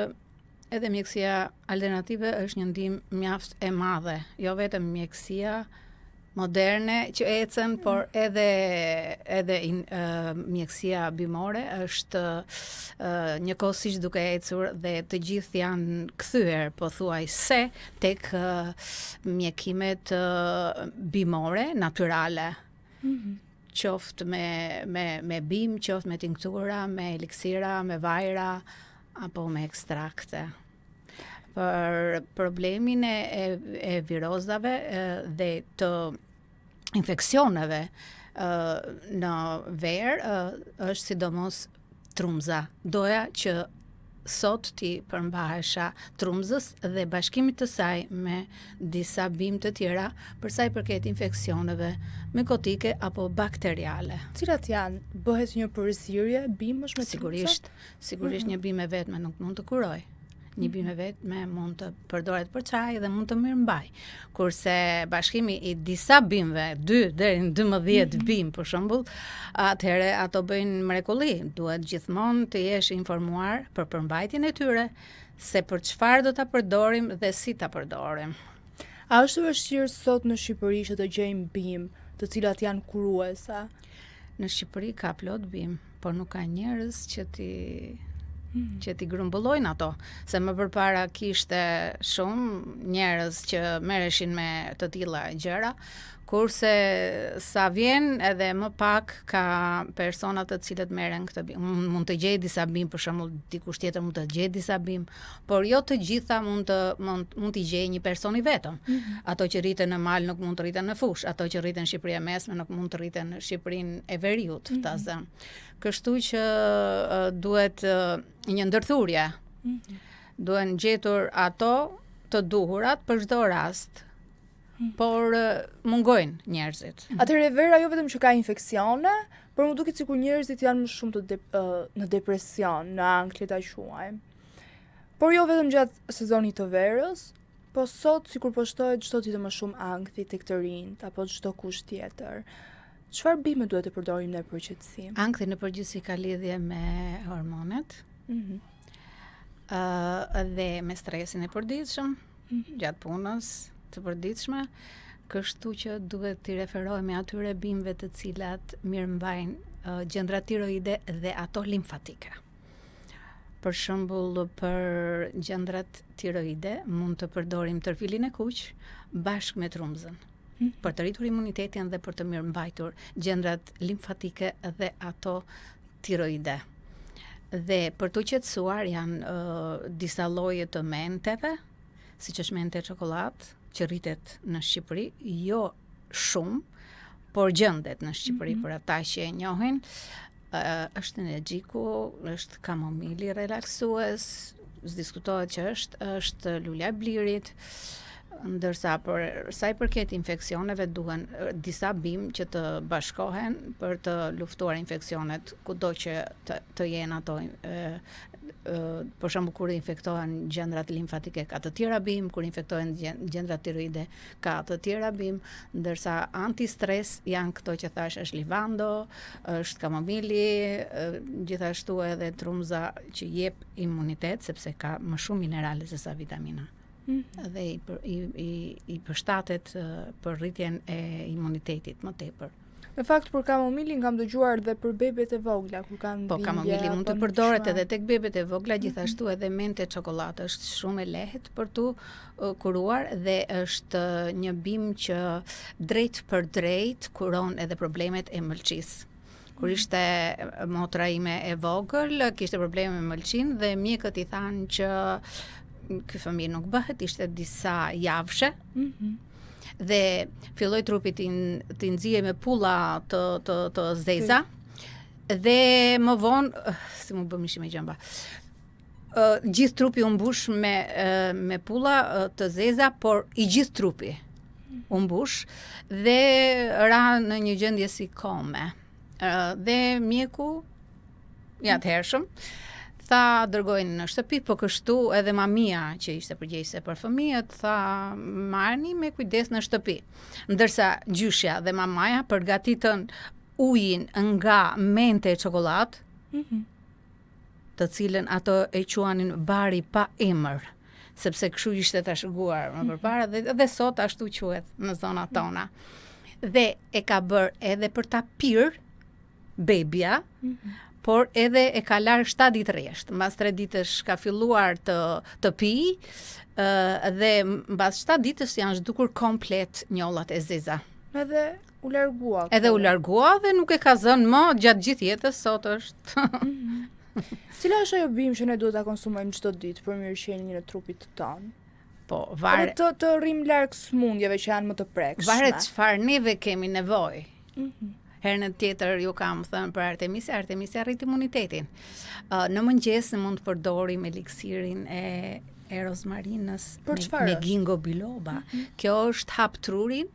edhe mjekësia alternative është një ndihmë mjaft e madhe, jo vetëm mjekësia moderne që ecën, por edhe mjekësia bimore është njëkohësisht duke ecur dhe të gjithë janë kthyer pothuajse tek mjekimet bimore natyrale. Qoftë me bim, qoftë me tinktura, me eliksira, me vajra apo me ekstrakte. Për problemin e virozave dhe të infeksioneve në verë është sidomos trumza. Doja që sot ti përmbahesha trumzës dhe bashkimit të saj me disa bimë të tjera për sa i përket infeksioneve mikotike apo bakteriale. Cilat janë? Bëhet një përsërje bimësh me Sigurisht një bimë e vetme nuk mund të kuroj. Një bimë e vetme mund të përdoret për çaj dhe mund të mirëmbaj. Kurse bashkimi i disa bimëve, 2 deri në 12 bimë për shembull, atëherë ato bëjnë mrekulli. Duhet gjithmonë të jesh informuar për përmbajtjen e tyre, se për çfarë do ta përdorim dhe si ta përdorim. A është vështirë sot në Shqipëri që të gjejmë bimë të cilat janë kuruesa? Në Shqipëri ka plot bimë, por nuk ka njerëz që ti grumbullojnë ato, se më përpara kishte shumë njerëz që merreshin me të tilla gjëra, kurse sa vjen edhe më pak ka persona të cilët merren këtë bimë. Mund të gjej disa bimë, për shembull dikush tjetër mund të gjej disa bimë, por jo të gjitha mund t'i gjej një person i vetëm. Ato që rriten në mal nuk mund të rriten në fush, ato që rriten në Shqipëri e Mesme nuk mund të rriten në Shqipërinë e Veriut, ta zëm. Kështu që duhet një ndërthurje. Duhen gjetur ato të duhurat për çdo rast. Por mungojnë njerëzit. Atëherë vera jo vetëm që ka infeksione, por më duket sikur njerëzit janë më shumë në depresion, në ankth le ta quajmë. Por jo vetëm gjatë sezonit të verës, po sot sikur po shtohet çdo ditë më shumë ankthi tek të rinjt apo çdo kush tjetër. Çfarë bime duhet të përdorim në përgjithësi? Ankthi në përgjithësi ka lidhje me hormonet, dhe me stresin e përditshëm, gjatë punës të përditshme, kështu që duhet t'i referohemi atyre bimëve të cilat mirëmbajnë gjendrat tiroide dhe ato limfatike. Për shembull, për gjendrat tiroide mund të përdorim tërfilin e kuq bashkë me trumzën, për të rritur imunitetin dhe për të mirëmbajtur gjendrat limfatike dhe ato tiroide. Dhe për të qetësuar janë disa lloje të menteve, siç është mente çokoladë, që rritet në Shqipëri, jo shumë, por gjendet në Shqipëri për ata që e njohin. Është energjiku, është kamomili relaksues, diskutohet që është lula e blirit, ndërsa për sa i përket infeksioneve duhen disa bimë që të bashkohen për të luftuar infeksionet kudo që të jenë ato. Për shembull kur infektohen gjendrat limfatike ka të tjera bimë, kur infektohen gjendrat tiroide ka të tjera bimë, ndërsa antistres janë këto që thash, është livando, është kamomili, gjithashtu edhe trumza që jep imunitet sepse ka më shumë minerale se sa vitamina. Dhe i përshtatet për rritjen e imunitetit më tepër. Në fakt për kamomilin kam dëgjuar dhe për bebet e vogla kur kanë Po kamomili mund të përdoret edhe tek bebet e vogla, gjithashtu edhe mente çokoladë është shumë e lehtë për tu kuruar dhe është një bimë që drejt për drejt kuron edhe problemet e mëlçisë. Kur ishte motra ime e vogël, kishte probleme me mëlçin dhe mjekët i thanë që ky fëmijë nuk bëhet, ishte disa javshe. Dhe filloi trupi t'i nxjihej me pulla të zeza dhe më vonë si më bëm ishim e gjamba. Gjithë trupi u mbush me pulla të zeza, por i gjithë trupi u mbush dhe ra në një gjendje si kome. Dhe mjeku i atëhershëm tha dërgojnë në shtëpi, po kështu edhe mamia që ishte përgjegjëse për fëmijët tha marrni me kujdes në shtëpi. Ndërsa gjyshja dhe mamaja përgatitën ujin nga mente e çokoladë, të cilën ato e quanin bari pa emër, sepse kështu ishte ta shëguar më përpara dhe sot ashtu quhet në zonat tona. Dhe e ka bërë edhe për ta pirë bebia, por edhe e ka larë 7 ditë rresht. Mbas 3 ditësh ka filluar të pijë dhe mbas 7 ditësh janë zhdukur komplet njollat e zeza. Edhe u largua. Edhe u largua dhe nuk e ka zënë më gjatë gjithë jetës, sot është. Cila është ajo bimë që ne duhet ta konsumojmë çdo ditë për mirëqenien e trupit tonë? Po, Edhe të rrim larg smundjeve që janë më të prekshme. varet çfarë neve kemi nevojë. Herën e tjetër ju kam thënë për Artemisia arrit imunitetin. Në mëngjes ne mund të përdorim eliksirin e rozmarinës me ginkgo biloba. Kjo është hap trurin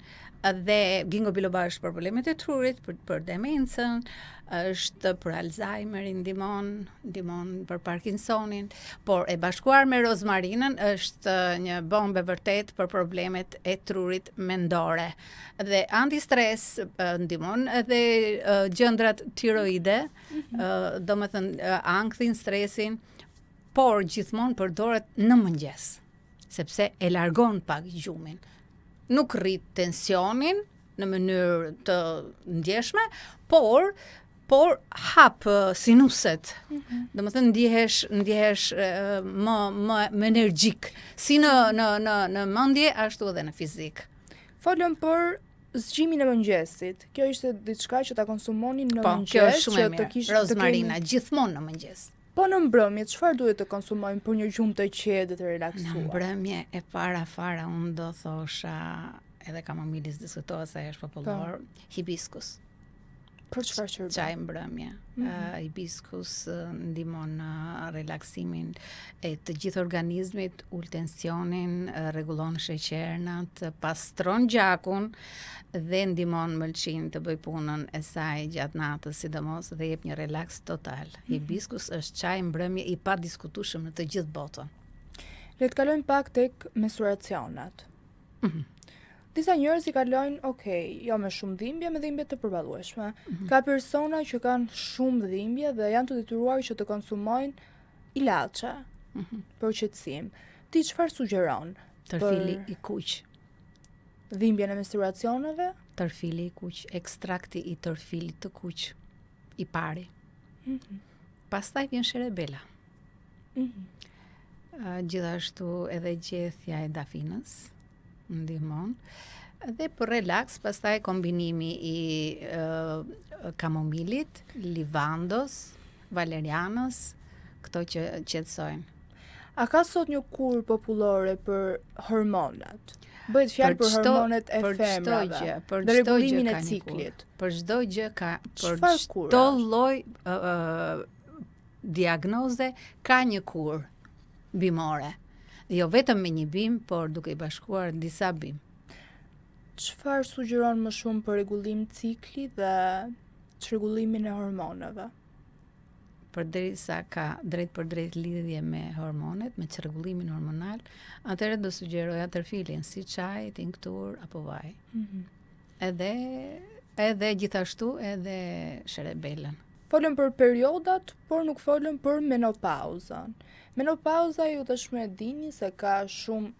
dhe ginkgo biloba është për problemet e trurit, për demencën, është për Alzheimerin, ndihmon për Parkinsonin, por e bashkuar me rozmarinën është një bombë vërtet për problemet e trurit mendore. Dhe antistres ndihmon edhe gjëndrat tiroide, domethënë ankthin, stresin, por gjithmonë përdoret në mëngjes, sepse e largon pak gjumin. Nuk rrit tensionin në mënyrë të ndjeshme, por hap sinuset. Domethënë ndihesh më energjik, si në mendje ashtu edhe në fizik. Folëm për zgjimin e mëngjesit. Kjo ishte diçka që ta konsumonin në mëngjes. Kjo është shumë e mirë. Rozmarina gjithmonë në mëngjes. Po në mbrëmje, çfarë duhet të konsumojmë për një gjumë të qetë dhe të relaksuar? Në mbrëmje e para unë do thosha, edhe kamomilis diskutohet se është popullor, hibiskus. Për çfarë shërbim? Çaj mbrëmje. Hibiskus ndihmon relaksimin e të gjithë organizmit, ul tensionin, rregullon sheqernat, pastron gjakun dhe ndihmon mëlçin të bëj punën e saj gjatë natës, sidomos dhe jep një relaks total. Hibiskus është çaj mbrëmje i padiskutueshëm në të gjithë botën. Le të kalojmë pak tek menstruacionat. Disa njerëz i kalojnë, jo me shumë dhimbje, me dhimbje të përballueshme. Ka persona që kanë shumë dhimbje dhe janë të detyruar që të konsumojnë ilaçe për qetësim. Ti çfarë sugjeron? Tërfili i kuq. Dhimbjen e menstruacioneve? Tërfili i kuq, ekstrakti i tërfilit të kuq, i pari. Pastaj vjen sherebela. Gjithashtu edhe gjethja e dafinës ndihmon. Dhe për relaks, pastaj kombinimi i kamomilit, livandos, valerianës, këto që qetësojnë. A ka sot një kur popullore për hormonat? Bëhet fjalë për hormonet e femrave, për çdo rregullimin e ciklit. Për çdo gjë ka, për çdo lloj diagnoze ka një kur bimore. Jo vetëm me një bim, por duke i bashkuar disa bim. Çfarë sugjeron më shumë për rregullim cikli dhe çrregullimin e hormoneve? Përderisa ka drejt për drejt lidhje me hormonet, me çrregullimin hormonal, atëherë do sugjeroja tërfilin, si çaj, tinktur apo vaj. Edhe gjithashtu edhe sherebelën. Folëm për periodat, por nuk folëm për menopauzën. Menopauza ju tashmë e dini se ka shumë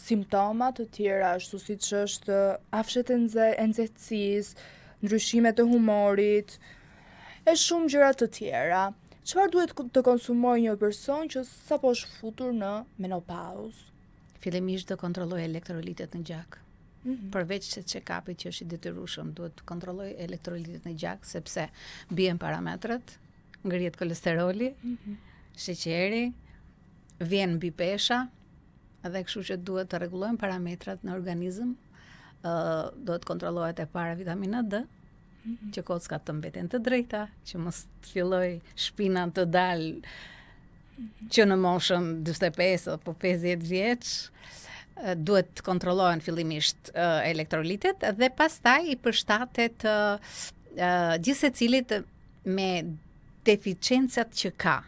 simptoma të tjera, ashtu siç është afshet e nxehtësisë, ndryshimet të humorit, e shumë gjëra të tjera. Çfarë duhet të konsumojë një person që sapo është futur në menopauzë? Fillimisht do kontrolloj elektrolitet në gjak. Përveç se check-upit që është i detyrueshëm, duhet të kontrolloj elektrolitet në gjak, sepse bien parametrat, ngrihet kolesteroli, sheqeri, vjen mbi pesha, edhe kështu që duhet të rregullojmë parametrat në organizëm. Do të kontrollohet e para vitamina D, që kockat të mbeten të drejta, që mos të filloj shpina të dalë që në moshën 45 apo 50 vjeç. Duhet të kontrollohen fillimisht elektrolitet dhe pastaj i përshtatet gjithsecilit me deficiencat që ka.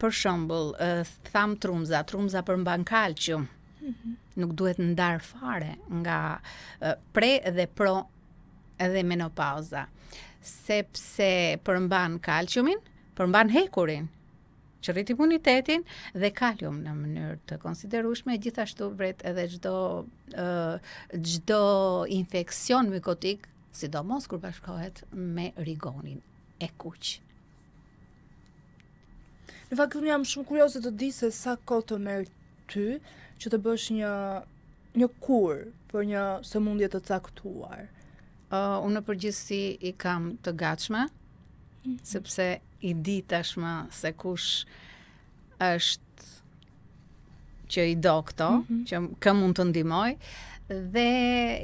Për shembull, tham trumza përmban kalcium. Nuk duhet ndar fare nga pre dhe pro edhe menopauza, sepse përmban kalciumin, përmban hekurin, që rrit imunitetin dhe kalium në mënyrë të konsiderueshme, gjithashtu vret edhe çdo infeksion mikotik, sidomos kur bashkohet me rigonin e kuq. Në fakt unë jam shumë kurioze të di se sa kohë të merr ty që të bësh një kur për një sëmundje të caktuar. Unë në përgjithësi i kam të gatshme, sepse i di tashmë se kush është që i do këto, që kë mund të ndihmoj dhe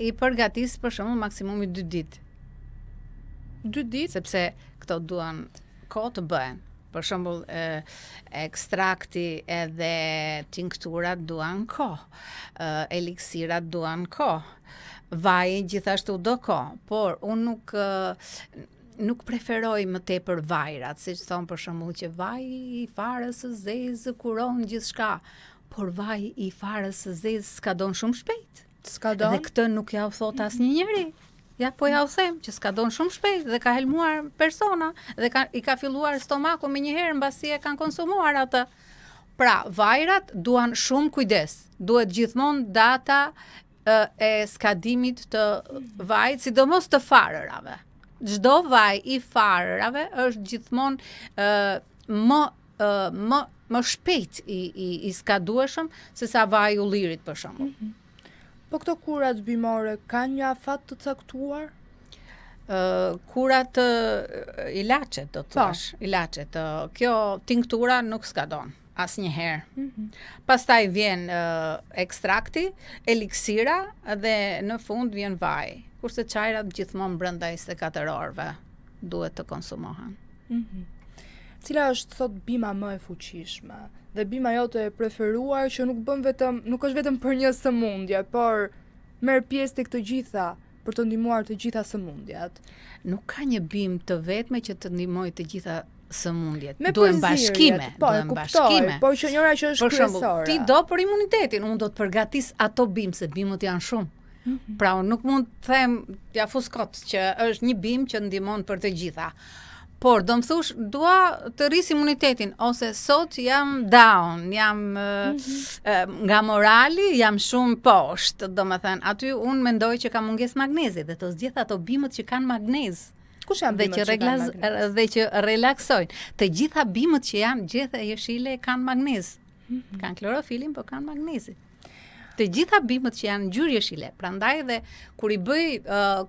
i përgatis për shembull maksimumi 2 ditë. 2 ditë? Sepse këto duan kohë të bëhen. Për shembull, ekstrakti edhe tinkturat duan kohë, eliksirat duan kohë, vaji gjithashtu do kohë, por unë nuk preferoj më tepër vajrat, siç thon për shembull që vaji i farës së zezë kuron gjithçka, por vaji i farës së zezë s'ka don shumë shpejt. S'ka don? Dhe këtë nuk ja u thot asnjë njeri. Ja, po ja u them që s'ka don shumë shpejt dhe ka helmuar persona dhe i ka filluar stomaku me njëherë mbasi e kanë konsumuar atë. Pra, vajrat duan shumë kujdes. Duhet gjithmonë data e skadimit të vajit, sidomos të farërave. Çdo vaj i farërave është gjithmonë më shpejt i skadueshëm se sa vaji i ullirit për shembull. Po këto kurat bimore kanë një afat të caktuar? Kurat ilaçet do të thash, ilaçet. Kjo tinktura nuk skadon asnjëherë. Pastaj vjen ekstrakti, eliksira dhe në fund vjen vaji. Kurse çajrat gjithmonë brenda 24 orëve duhet të konsumohen. Cila është thot bima më e fuqishme? Dhe bima jote e preferuar që nuk është vetëm për një sëmundje, por merr pjesë tek të gjitha për të ndihmuar të gjitha sëmundjet. Nuk ka një bimë të vetme që të ndihmojë të gjitha sëmundjet. Duhen bashkime, duhen bashkime. Po që njëra që është kryesore. Ti do për imunitetin, unë do të përgatis ato bimë, se bimët janë shumë. Pra unë nuk mund të them ja fuskot që është një bimë që ndihmon për të gjitha. Por, do më thush, dua të rris imunitetin, ose sot jam down, jam nga morali, jam shumë poshtë, do më thënë, aty unë mendoj që ka mungesë magnezi, dhe të zgjedh ato bimët që kanë magnez. Kush janë bimët që kanë magnez? Dhe që relaksojnë. Të gjitha bimët që janë gjethe jeshile kanë magnez. Kanë klorofilin, po kanë magnezi. Të gjitha bimët që janë ngjyrë jeshile, prandaj dhe kur i bëj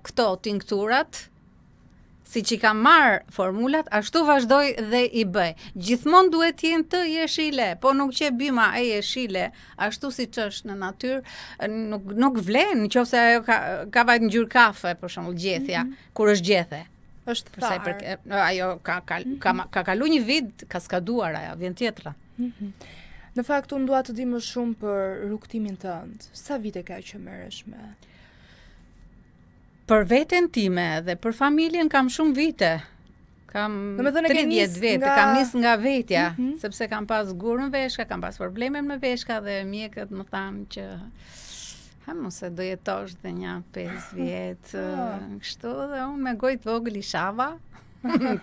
këto tinkturat, si që kam marrë formulat, ashtu vazhdoj dhe i bëj. Gjithmonë duhet jenë të jeshile, po nuk që bima e jeshile, ashtu si që është në natyrë, nuk vlen, nëse ajo ka vajt ngjyrë kafe, për shembull gjethja, kur është gjethe. Është tharë. Ajo ka kalu një vit, ka skaduar ajo, vjen tjetra. Në fakt, unë dua të di më shumë për rrugtimin tënd. Sa vite ka që merresh me? Për veten time dhe për familjen kam shumë vite. Kam 30 vete, kam nis nga vetja, sepse kam pas gurën veshka, kam pas probleme me veshka dhe mjekët më thanë që mos e do jetosh dhe një 5 vjet, kështu dhe unë me gojë të vogël i shava,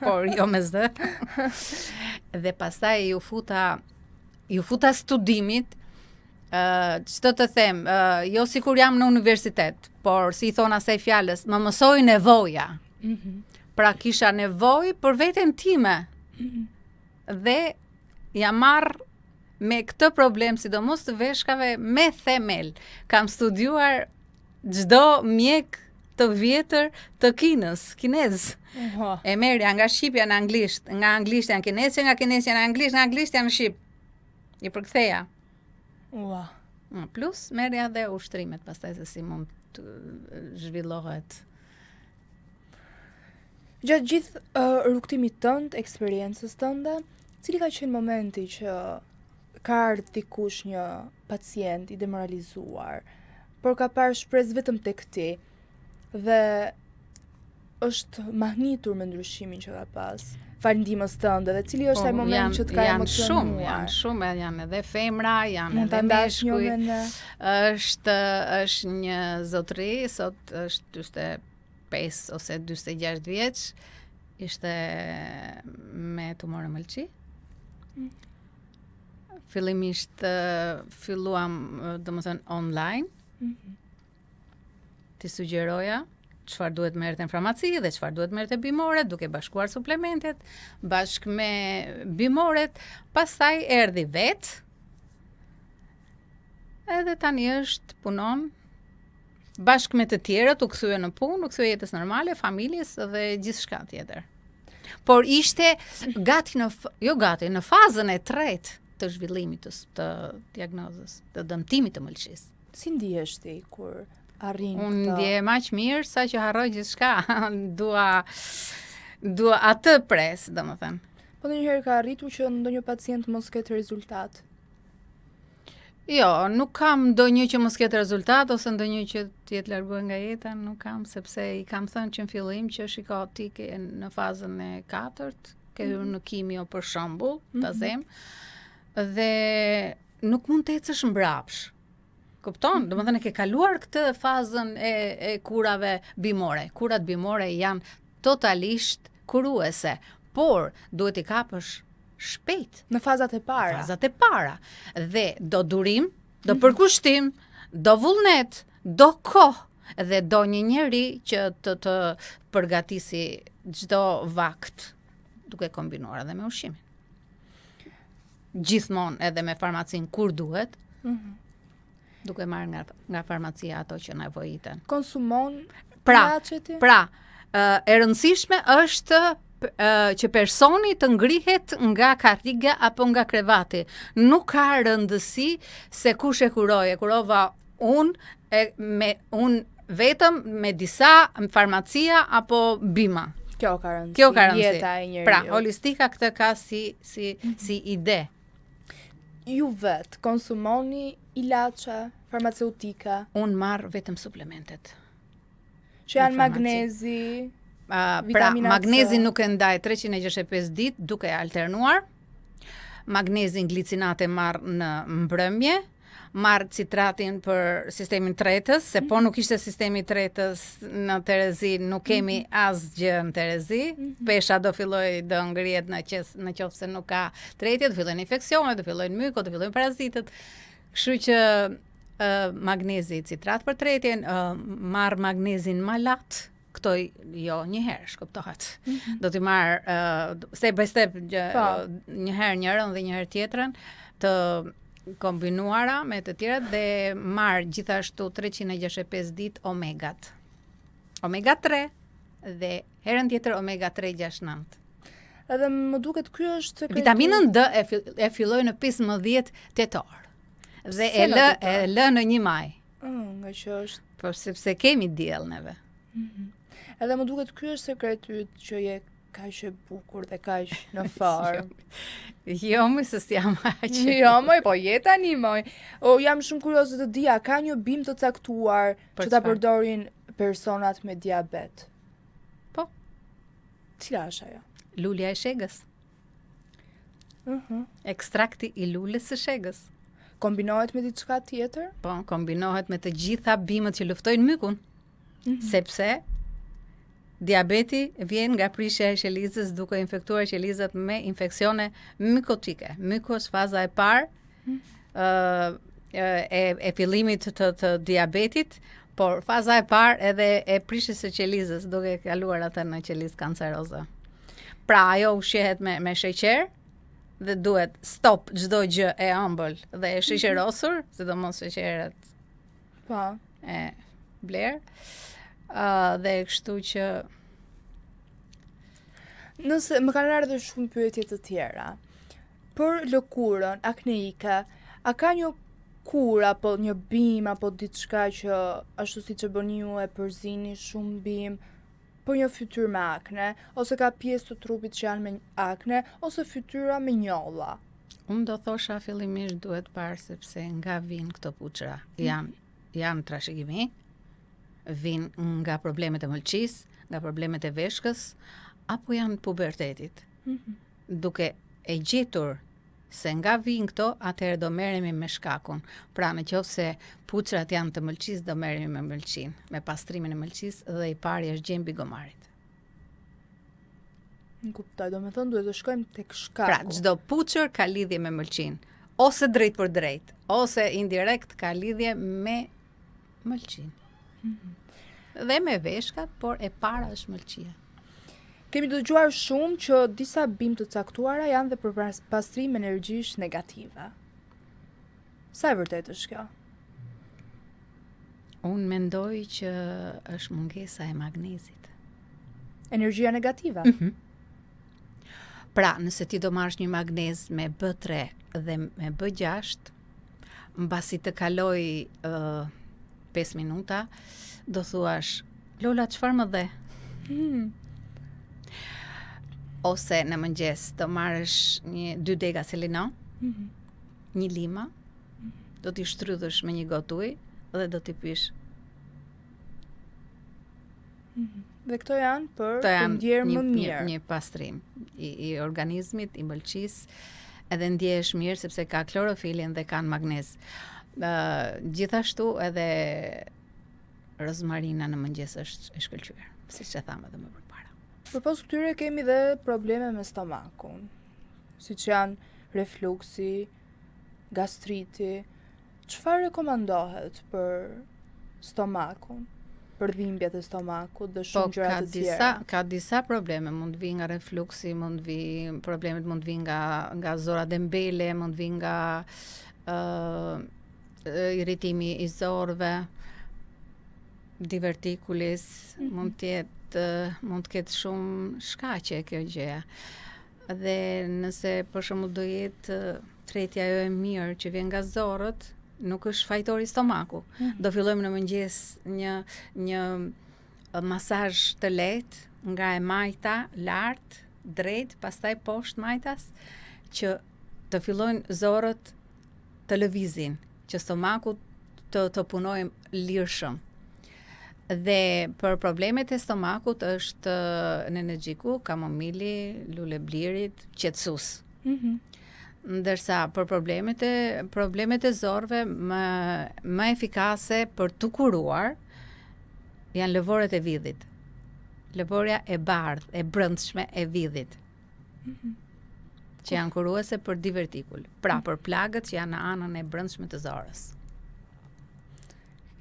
por jo me zë. Dhe pastaj ju futa studimit. Ç'do të them, jo sikur jam në universitet, por si i thon asaj fjalës, më mësoi nevoja. Pra kisha nevojë për veten time. Dhe jam marr me këtë problem, sidomos të veshkave, me themel. Kam studiuar çdo mjek të vjetër të kinez. E merja nga shqipja në anglisht, nga anglishtja në kinez, nga kinezja në anglisht, nga anglishtja në shqip. I përktheja. Plus merja dhe ushtrimet pastaj se si mund të zhvillohet. Gjatë gjithë rrugtimit tënd, eksperiencës tënde, cili ka qenë momenti që ka ardhur dikush një pacient i demoralizuar, por ka parë shpresë vetëm tek ti dhe është mahnitur me ndryshimin që ka pas? Falëndimës tënde dhe cili është ai moment që të ka emocionuar? Janë shumë, janë edhe femra, janë edhe meshkuj. Është një zotëri, sot është 45 ose 46 vjeç, ishte me tumor mëlçi. Fillimisht filluam, domethënë online. Ti sugjeroja çfarë duhet merret në farmaci dhe çfarë duhet merret e bimoret, duke bashkuar suplementet bashkë me bimoret. Pastaj erdhi vet. Edhe tani punon bashkë me të tjerët, u kthye në punë, u kthye jetës normale, familjes dhe gjithçka tjetër. Por ishte në fazën e tretë. të zhvillimit të diagnozës, të dëmtimit të mëlçisë. Si ndihesh ti kur arrin Unë këtë? ndjehem aq mirë sa që harroj gjithçka. dua atë pres, domethënë. Po ndonjëherë ka arritur që ndonjë pacient mos ketë rezultat? Jo, nuk kam ndonjë që mos ketë rezultat ose ndonjë që të jetë larguar nga jeta, nuk kam, sepse i kam thënë që në fillim që shiko ti ke në fazën e 4, ke hyrë në kimio për shembull, ta them, dhe nuk mund të ecësh mbrapsh. Kupton? Domethënë ke kaluar këtë fazën e kurave bimore. Kurat bimore janë totalisht kuruese, por duhet i kapësh shpejt Në fazat e para. fazat e para. Dhe do durim, do përkushtim, do vullnet, do kohë dhe do një njeri që të përgatisi çdo vakt duke kombinuar edhe me ushqimin. Gjithmonë edhe me farmacin kur duhet, duke marrë nga farmacia ato që nevojiten. Konsumon Pra, ilaçe ti? e rëndësishme është që personi të ngrihet nga karriga apo nga krevati. Nuk ka rëndësi se kush e kuroi. E kurova unë vetëm me disa farmacia apo bima. Kjo ka rëndësi. Kjo ka rëndësi. Jeta e njeriu. Pra, holistika këtë ka si ide. Ju vet konsumoni ilaçe farmaceutika Unë marr vetëm suplementet. që janë Në farmaci. magnezi, Pra, Vitamina C. magnezi nuk e ndaj 365 ditë duke alternuar. Magnezin glicinate marr në mbrëmje, marr citratin për sistemin tretës, se po nuk ishte sistemi tretës në Terezi, nuk kemi asgjë në Terezi. Pesha do filloj do ngrihet në qoftë se nuk ka tretje, do fillojnë infeksionet, do fillojnë myko, do fillojnë parazitët. Kështu që magnezi citrat për tretjen, marr magnezin malat. Këto jo një herë, shkuptohet. Do t'i marr step by step një herë njërën dhe një herë tjetrën, të kombinuara me të tjerat dhe marr gjithashtu 365 ditë omegat. Omega 3 dhe herën tjetër omega 3 69. Edhe më duket ky është sekreti. Vitaminën D e filloi në 15 tetor. Dhe Pse në tetor? e lë në 1 maj. Nga që është. Po sepse kemi diell neve. Edhe më duket ky është sekreti yt që je kaq e bukur dhe kaq në formë. Jo, më se s'jam aq. Jo, moj, po je tani, moj. Jam shumë kurioze të dija, ka një bimë të caktuar Për që ta çfarë? përdorin personat me diabet? Po. Cila është ajo? Lulja e shegës. Ekstrakti i lulës së shegës. Kombinohet me diçka tjetër? Po, kombinohet me të gjitha bimët që luftojnë mykun. Sepse diabeti vjen nga prishja e qelizës duke infektuar qelizat me infeksione mykotike. Mykos faza e parë e fillimit të diabetit, por faza e parë edhe e prishjes së qelizës duke kaluar atë në qelizë kanceroze. Pra ajo ushqehet me sheqer dhe duhet stop çdo gjë e ëmbël dhe e sheqerosur, sidomos sheqeret Po. e bler. Dhe kështu që Nëse më kanë ardhur shumë pyetje të tjera. Për lëkurën akneike, a ka një kur apo një bimë apo diçka që ashtu siç e bëni ju e përzini shumë bimë për një fytyrë me akne, ose ka pjesë të trupit që janë me akne, ose fytyra me njolla? unë do thosha fillimisht duhet parë sepse nga vinë këto puçra. Janë trashëgimi, vinë nga problemet e mëlçisë, nga problemet e veshkës, apo janë pubertetit. Duke e gjetur se nga vinë këto, atëherë do merremi me shkakun. Pra në qoftë se puçrat janë të mëlçisë, do merremi me mëlçin, me pastrimin e mëlçisë dhe i pari është gjembi gomarit. Në kuptoj, do me thënë duhet të shkojmë tek shkaku. Pra, çdo puçër ka lidhje me mëlçin, ose drejt për drejt, ose indirekt ka lidhje me mëlçin. Dhe me veshkat, por e para është mëlçia. Kemi dëgjuar shumë që disa bimë të caktuara janë dhe për pastrim energjish negative. Sa e vërtet është kjo? Unë mendoj që është mungesa e magnezit. Energjia negative? Pra, nëse ti do marrësh një magnez me B3 dhe me B6, mbasi të kaloj 5 minuta, do thuash, Lola, çfarë më dhe? Ose në mëngjes do marrësh 2 dega Selena, një lima, do t'i shtrydhësh me një gotë ujë dhe do t'i pish. Dhe këto janë për të ndjerë më mirë. Një pastrim i organizmit, i mbëlqisë, edhe ndjehesh mirë sepse ka klorofilin dhe kanë magnez. Gjithashtu edhe rozmarina në mëngjes është e shkëlqyer, siç e thamë edhe më përpara. Përpos këtyre kemi dhe probleme me stomakun, siç janë refluksi, gastriti. Çfarë rekomandohet për stomakun? Për dhimbjet e stomakut dhe shumë gjëra të tjera. Ka disa probleme, mund vi nga refluksi, problemet mund vi nga zora dembele, mund vi nga irritimi i zorëve, divertikulis, mund të ketë shumë shkaqe kjo gjë. Dhe nëse për shembull do jetë tretja jo e mirë që vjen nga zorët, nuk është fajtori stomaku. Do fillojmë në mëngjes një masazh të lehtë nga e majta lart, drejt, pastaj poshtë majtas, që të fillojnë zorët të lëvizin, që stomaku të punojë lirshëm. Dhe për problemet e stomakut është nenexhiku, kamomili, lule blirit, qetësues. Ndërsa për problemet e zorëve më efikase për të kuruar janë lëvorët e vidhit. Lëvorja e bardhë, e brendshme e vidhit. Që janë kuruese për divertikul. Pra për plagët që janë në anën e brendshme të zorës.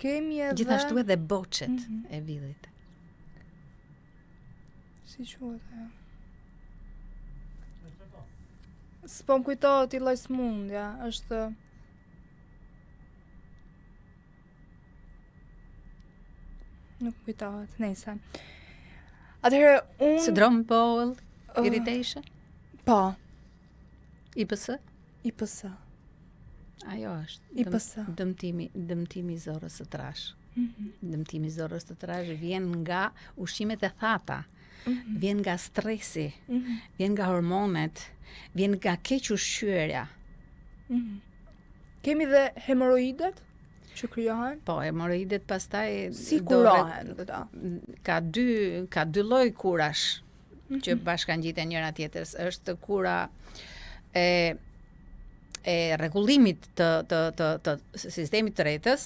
Kemi edhe gjithashtu edhe boçet e vidhit. Si quhet ajo? S'po më kujtohet i lloj smundja, është nuk kujtohet, nejse. Atëherë unë Syndrome bowel irritation? Po, IBS? IBS. Ajo është. IBS. Dëmtimi i zorrës së trash. Dëmtimi i zorrës së trash vjen nga ushqimet e thata. Vjen nga stresi, vjen nga hormonet, vjen nga keq ushqyerja. Kemi dhe hemoroidet që krijohen? Po, hemoroidet pastaj si kurohen këta? Ka dy lloj kurash që bashkangjiten njëra tjetrës. Është kura e rregullimit të sistemit të rretës,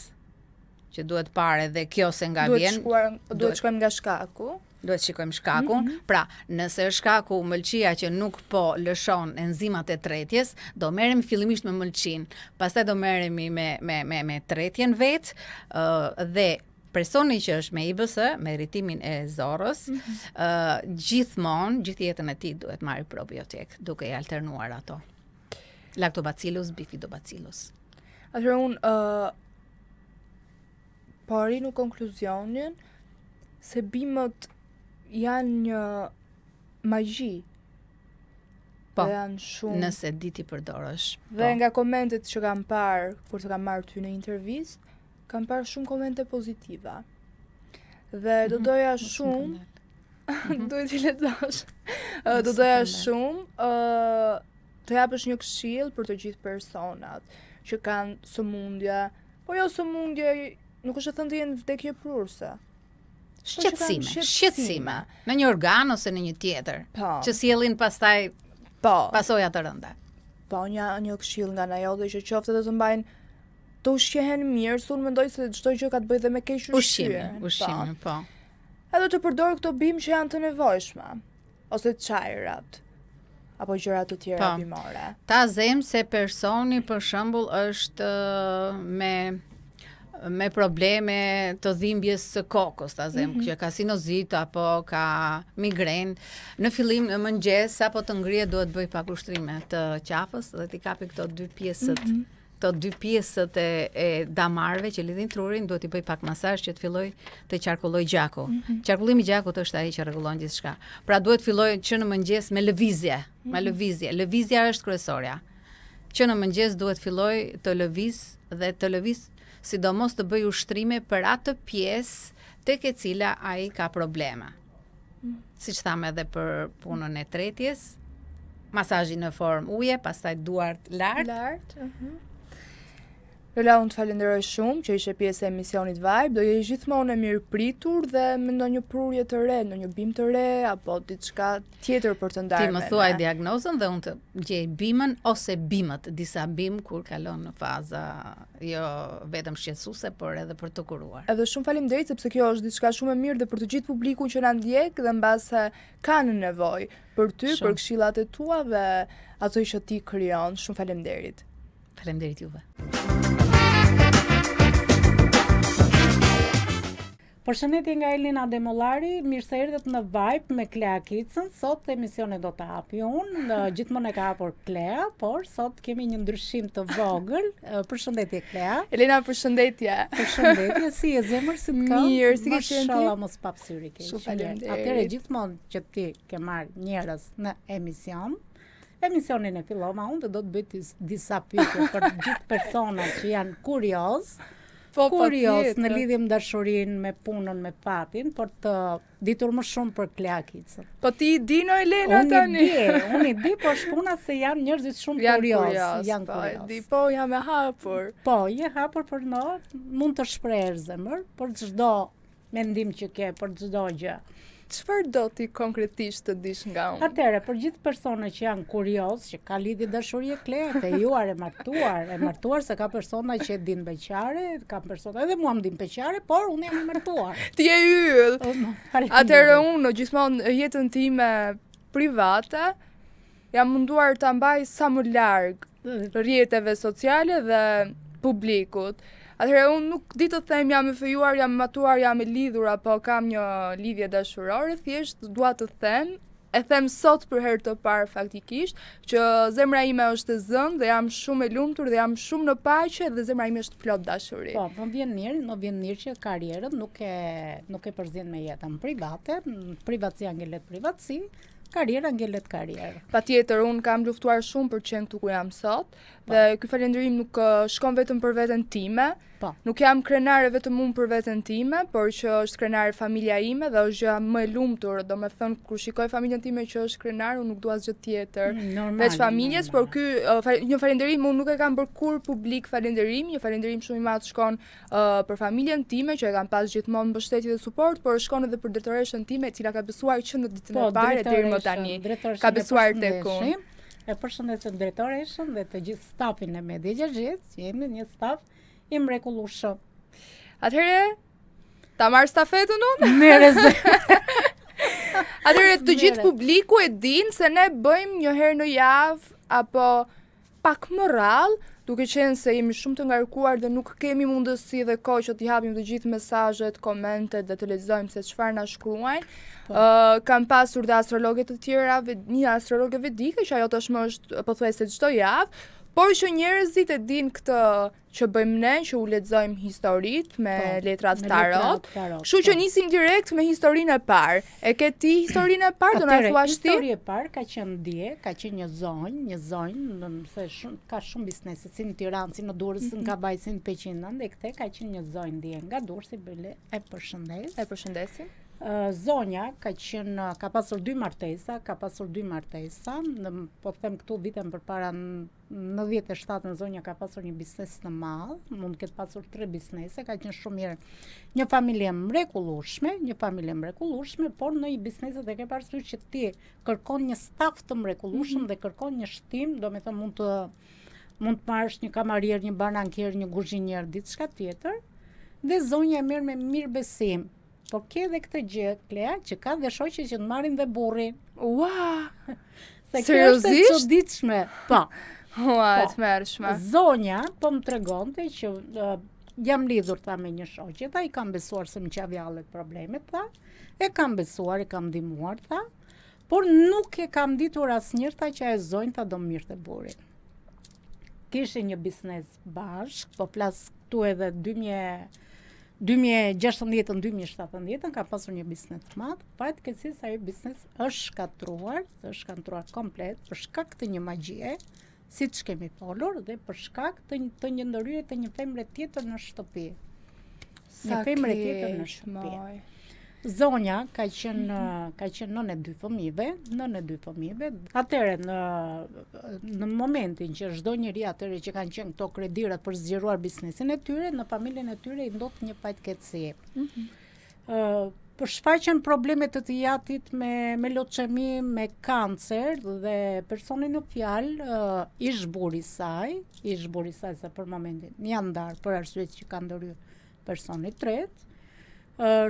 që duhet parë dhe kjo se nga vjen. Duhet shkojmë nga shkaku. Duhet shikojmë shkakun. Pra, nëse është shkaku mëlçia që nuk po lëshon enzimat e tretjes, do merremi fillimisht me mëlçin, pastaj do merremi me tretjen vet, dhe personi që është me IBS, me irritimin e zorrës, gjithmonë, gjithë jetën e tij duhet marrë probiotik, duke i alternuar ato. Lactobacillus, bifidobacillus. Atëherë unë po arrinu konkluzionin se bimët janë një magji. Po, janë shumë. Nëse di ti përdorësh. Dhe nga komentet që kam parë, kurse kam marrë ty në intervistë, kam parë shumë komente pozitiva. Dhe do doja shumë, duhet i lexosh. Do doja shumë të japësh një këshill për të gjithë personat që kanë sëmundje, po jo sëmundje, nuk është e thënë të jenë vdekje prurse. Shqetësime në një organ ose në një tjetër, po, që sjellin pastaj pasoja të rënda. Po, një këshill nga na jote që qoftë të mbajnë të ushqehen mirë, unë mendoj se çdo gjë ka të bëjë dhe me keq ushqime. Ushqime, po. Edhe të përdor këto bimë që janë të nevojshme, ose çajrat, apo gjëra të tjera bimore. Ta them se personi për shembull është me probleme të dhimbjes së kokës, ta them, që ka sinozit apo ka migren, në fillim në mëngjes apo të ngrihet duhet bëj pak ushtrime të qafës dhe t'i kapi këto dy pjesët. Këto dy pjesët e damarëve që lidhin trurin, duhet i bëj pak masazh që të filloj të qarkulloj gjaku. Qarkullimi i gjakut është ai që rregullon gjithçka. Pra duhet filloj që në mëngjes me lëvizje. me lëvizje. Lëvizja është kryesorja. Që në mëngjes duhet filloj të lëviz dhe të lëviz sidomos të bëj ushtrime për atë pjesë tek e cila ai ka probleme. Siç thamë edhe për punën e tretjes, masazhi në formë uje, pastaj duart lart. Lola, unë të falenderoj shumë që ishe pjesë e emisionit Vibe, do je gjithmonë e mirë pritur dhe me ndonjë prurje të re, ndonjë bim të re, apo diçka tjetër për të ndarë me ne. Ti më thuaj diagnozën dhe unë të gjej bimën ose bimët, disa bim kur kalon në faza jo vetëm shqetësuese, por edhe për të kuruar. Edhe shumë faleminderit sepse kjo është diçka shumë e mirë dhe për të gjithë publikun që na ndjek dhe mbase kanë nevojë për ty, për këshillat e tua dhe ato që ti krijon. Shumë faleminderit. Faleminderit juve. Përshëndetje nga Elina Demollari, mirë se erdhët në Vibe me Klea Kicën. Sot emisionin do ta hapi unë, gjithmonë e ka hapur Klea, por sot kemi një ndryshim të vogël. Përshëndetje Klea. Elena, përshëndetje. Përshëndetje, si e zemër, si të kam? Mirë, si ke qenë ti? Mashallah, mos pa syri ke. Shumë faleminderit. Atëherë gjithmonë që ti ke marr njerëz në emisionin e fillova unë dhe do të bëj disa pyetje për gjithë personat që janë kurioz në lidhje me dashurinë, me punën, me fatin, por të ditur më shumë për Klea Kicën. Po ti di no Elena tani? Unë i di, por shpuna se janë njerëzit shumë kurioz. Janë kurios. Di, po jam e hapur. Po, je hapur për mund të shprehësh zemër për çdo mendim që ke, për çdo gjë. Çfarë do ti konkretisht të dish nga unë? Atëherë, për gjithë personat që janë kurioz, që ka lidhje dashurie Klea, te juar e martuar se ka persona që e din beqare, ka persona edhe mua më din beqare, por unë jam e martuar. Ti je yll. Atëherë unë gjithmonë jetën time private jam munduar ta mbaj sa më larg rrjeteve sociale dhe publikut. Atëherë unë nuk di të them jam e fejuar, jam matuar, jam e lidhur apo kam një lidhje dashurore, thjesht dua të them, e them sot për herë të parë faktikisht, që zemra ime është e zënë dhe jam shumë e lumtur dhe jam shumë në paqe dhe zemra ime është plot dashuri. Po, më vjen mirë që karrierën nuk e përzien me jetën private, privatësia ngelet privatësi. Karriera ngelet karrierë. Patjetër, unë kam luftuar shumë për të qenë këtu ku jam sot, dhe ky falënderim nuk shkon vetëm për veten time. Nuk jam krenare vetëm unë për veten time, por që është krenare familja ime dhe është gjëja më e lumtur, domethënë kur shikoj familjen time që është krenare, unë nuk dua asgjë tjetër veç familjes, por ky një falënderim unë nuk e kam bërë kur publik falënderim, një falënderim shumë i madh shkon për familjen time që e kam pas gjithmonë mbështetje dhe suport, por shkon edhe për drejtoreshën time e cila ka besuar që në ditën e parë deri më tani. Ka besuar tek unë. E përshëndesim drejtoreshën dhe të gjithë stafin e Media 6, që jemi një staf i mrekullueshëm. Atëherë, ta marr stafetën unë? Merreze. Atëherë të gjithë publiku e din se ne bëjmë një herë në javë apo pak më rrallë, duke qenë se jemi shumë të ngarkuar dhe nuk kemi mundësi dhe kohë që t'i hapim të gjithë mesazhet, komentet dhe të lexojmë se çfarë na shkruajnë. Kam pasur dhe astrologe të tjera, një astrologe vedike që ajo tashmë është pothuajse çdo javë, por që njerëzit e din këtë që bëjmë ne, që u lexojmë historitë me letrat tarot. Kështu që nisim direkt me historinë e parë. E ke ti historinë e parë, do na thuash ti? Historia e parë ka qenë dje, ka qenë një zonjë, se ka shumë biznese, si në Tiranë, si në Durrës, në Kabaj, si në Peqinë, dhe këtë ka qenë një zonjë dje nga Durrësi, Bele, e përshëndes. E përshëndesim. Zonja ka pasur dy martesa, po them këtu vitën përpara në 97 zonja ka pasur një biznes të madh, mund të ketë pasur 3 biznese, ka qenë shumë mirë. Një familje mrekullueshme, por në një bizneset e ke parasysh që ti kërkon një staf të mrekullueshëm dhe kërkon një shtim, domethënë mund të marrësh një kamarier, një banankier, një kuzhinier, diçka tjetër. Dhe zonja e merr me mirëbesim. Por ke edhe këtë gjë, Klea, që ka dhe shoqe që të marrin dhe burrin. Ua! Seriozisht? Se kjo është e çuditshme. Po. Ua, të mërshme. Zonja po më tregonte që jam lidhur tha me një shoqe, tha i kam besuar se më qavjallet problemet, tha. E kam besuar, e kam ndihmuar, tha. Por nuk e kam ditur asnjëherë tha që ajo zonjë tha do më mirte burrin. Kishte një biznes bashk, po plas këtu edhe 2016-2017 ka pasur një biznes të madh, fatkeqësisht ai biznes është shkatruar komplet për shkak të një magjie, siç kemi folur, dhe për shkak të një ndërhyrje të një femre tjetër në shtëpi. Një femre tjetër në shtëpi. Zonja ka qenë nënë e dy fëmijëve. Atëherë në momentin që çdo njeri atëherë që kanë qenë këto kredirat për zgjeruar biznesin e tyre, në familjen e tyre i ndodh një fatkeqësi. Për shfaqen probleme të jatit me leucemi, me kancer, dhe personi në fjalë ish burri i saj se për momentin janë ndarë për arsye që ka ndërhyrë personi i tretë.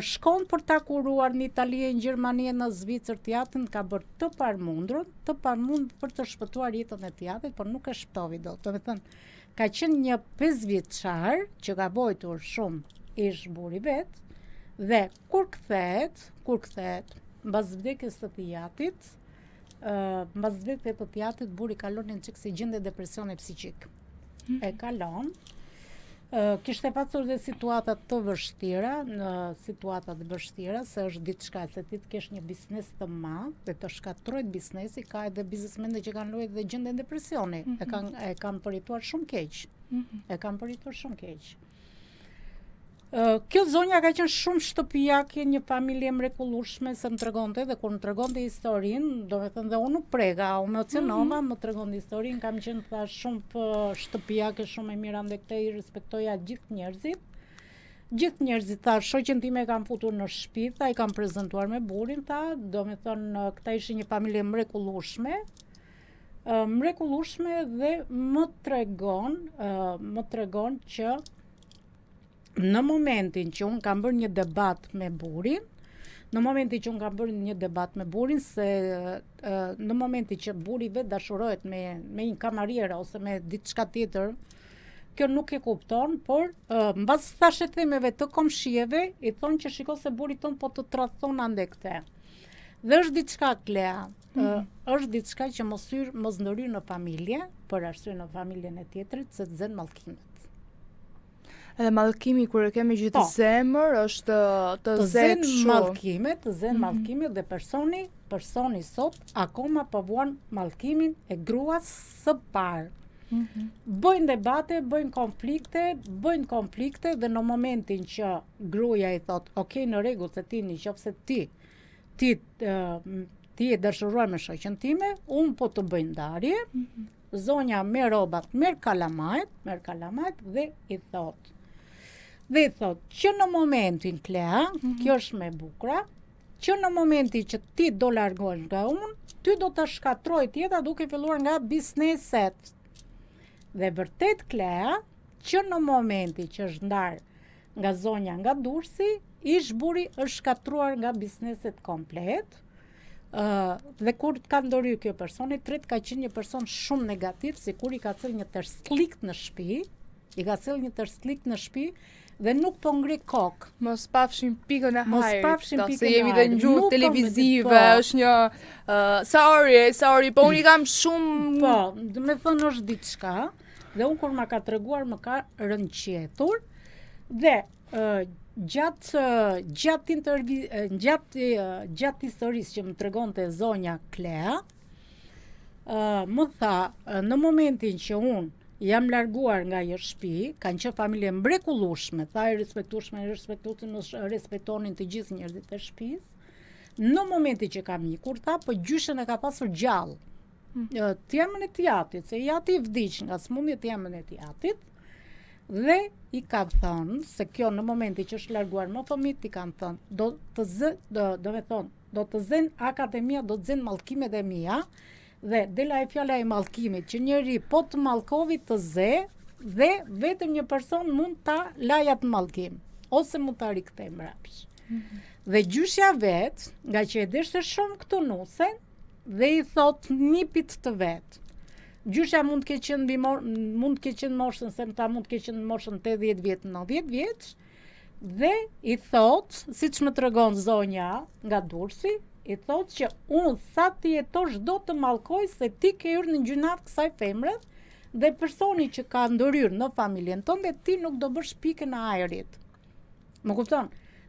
Shkon për ta kuruar në Itali, në Gjermani, në Zvicër teatrin, ka bërë të parmundur për të shpëtuar jetën e teatrit, por nuk e shpëtoi dot. Do të thënë, ka qenë një 5 vjeçar që ka vojtur shumë ish burri vet, dhe kur kthehet mbas vdekjes së teatrit, burri kalon një çik si gjendje depresioni psiqik. E kalon. Kishte pasur dhe situata të vështira, se është diçka se ti të kesh një biznes të madh dhe të shkatërrohet biznesi, ka edhe biznesmenë që kanë luajtur dhe gjendën depresioni, e kanë përjetuar shumë keq. Kjo zonja ka qenë shumë shtëpiake, një familje mrekullueshme, se më tregonte, dhe kur më tregonte historinë, do të thënë dhe unë u prega, u emocionova, më tregonte historinë, kam qenë shumë shtëpiake, shumë e mira, ndë këtë i respektoja gjithë njerëzit. Tha, shoqen time kanë futur në shtëpi, tha, i kanë prezantuar me burrin, tha, do të thënë këta ishin një familje mrekullueshme, dhe më tregon që në momentin që unë kam bërë një debat me burin, se në momentin që buri vetë dashurohet me një kamariera ose me diçka tjetër, kjo nuk e kupton, por mbas thashe themeve të komshijeve, i thonë që shiko se buri ton po të tradhton ande këte. Dhe është diçka, Klea, është diçka që mos ndërhyr në familje, për arsye në familjen e tjetrit, se të zën mallkimet. Edhe mallkimi kur e kemi gjithë zemër është të zënë shumë. Të zënë mallkimet dhe personi sot akoma po vuan mallkimin e gruas së parë. Bëjnë debate, bëjnë konflikte dhe në momentin që gruaja i thot, ok, në rregull, se ti nëse ti e dashuruar me shoqen time, unë po të bëj ndarje. Zonja merr rrobat, merr kalamajt dhe i thot që në momentin, Klea, kjo është me bukra, që në momentin që ti do largohesh nga unë, ty do të shkatroj tjeta duke filluar nga bizneset. Dhe vërtet, Klea, që në momentin që është ndarë nga zonja nga Durrësi, ish burri është shkatruar nga bizneset komplet, dhe kur ka ndërhyrë kjo personi tret, ka qenë një person shumë negativ, sikur i ka thënë një tërslik në shtëpi, dhe nuk po ngri kokë. Mos pafshin pikën e hajrit, se jemi dhe në gjuhë televizive, është një sorry, po unë i kam shumë... Po, dhe me thënë është diçka, dhe unë kur ma ka treguar më ka rënqetur, dhe gjatë historisë që më tregonte zonja Klea, më tha, në momentin që unë jam larguar nga një shtëpi, kanë qenë familje mrekullueshme, tha i respektonin të gjithë njerëzit e shtëpisë. Në momentin që kam ikur, tha, po gjyshen e ka pasur gjallë. Të jamën e teatrit, se jati i vdiq nga smundje të jamën e teatrit, dhe i ka thënë se kjo në momentin që është larguar më fëmijët, i kanë thënë, do të zën akademia, do të zën mallkimet e mia. Dhe dela e fjala e mallkimit, që njëri po të mallkovi të ze, dhe vetëm një person mund ta lajat në mallkim, ose mund ta rikthej mbrapsht. Dhe gjyshja vet, nga që e deshte shumë këtë nusen, dhe i thot nipit të vet. Gjyshja mund të ketë qenë moshën, se ta mund të ketë qenë moshën 80 vjet, 90 vjeç, dhe i thot, siç më tregon zonja nga Durrësi, i thot që unë sa ti jetosh do të mallkoj se ti ke hyrë në gjunaf kësaj femre, dhe personi që ka ndërhyrë në familjen tonë, dhe ti nuk do bësh pikën e ajrit. Më kupton?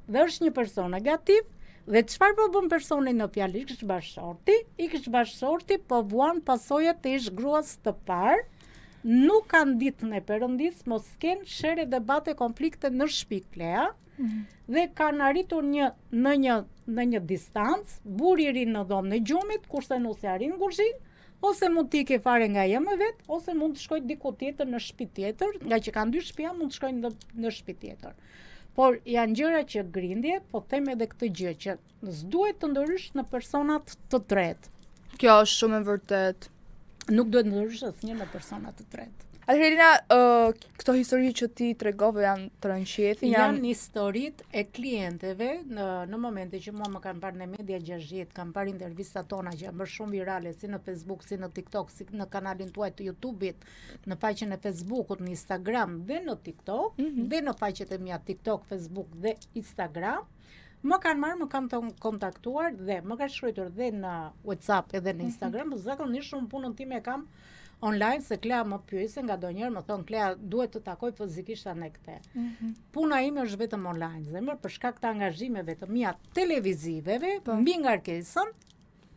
Dhe është një person negativ, dhe çfarë po bën personi në fjalë i kish bashkëshorti po vuan pasojat e ish gruas të parë, nuk kanë ditën e Perëndis, mos kenë shere, debate, konflikte në shtëpi Klea, dhe kanë arritur në një distancë, burri i ri në dhomën e gjumit, kurse nusi arrin në kuzhinë, ose mund t'i ke fare nga jemi vet, ose mund të shkojë diku tjetër në shtëpi tjetër, nga që kanë 2 shtëpia, mund të shkojnë në shtëpi tjetër. Por janë gjëra që grindje, po them edhe këtë gjë që s'duhet të ndrysh në personat të tretë. Kjo është shumë e vërtet. Nuk duhet ndrysh asnjë në persona të tretë. Atëherë Elena, këto histori që ti tregove janë të rënqethi, Janë historitë e klienteve në momente që mua më kanë parë në media 60, kanë parë intervistat tona që janë bërë shumë virale si në Facebook, si në TikTok, si në kanalin tuaj të YouTube-it, në faqen e Facebookut, në Instagram dhe në TikTok, dhe në faqet e mia TikTok, Facebook dhe Instagram. Më kanë marrë, më kanë kontaktuar dhe më kanë shkruar dhe në WhatsApp edhe në Instagram, por zakonisht shumë punën time e kam online, se Klea më pyese nga donjëherë, më thon Klea duhet të takoj fizikisht anë këte. Puna ime është vetëm online, zemër, për shkak të angazhimeve të mia televiziveve, mbi ngarkesën,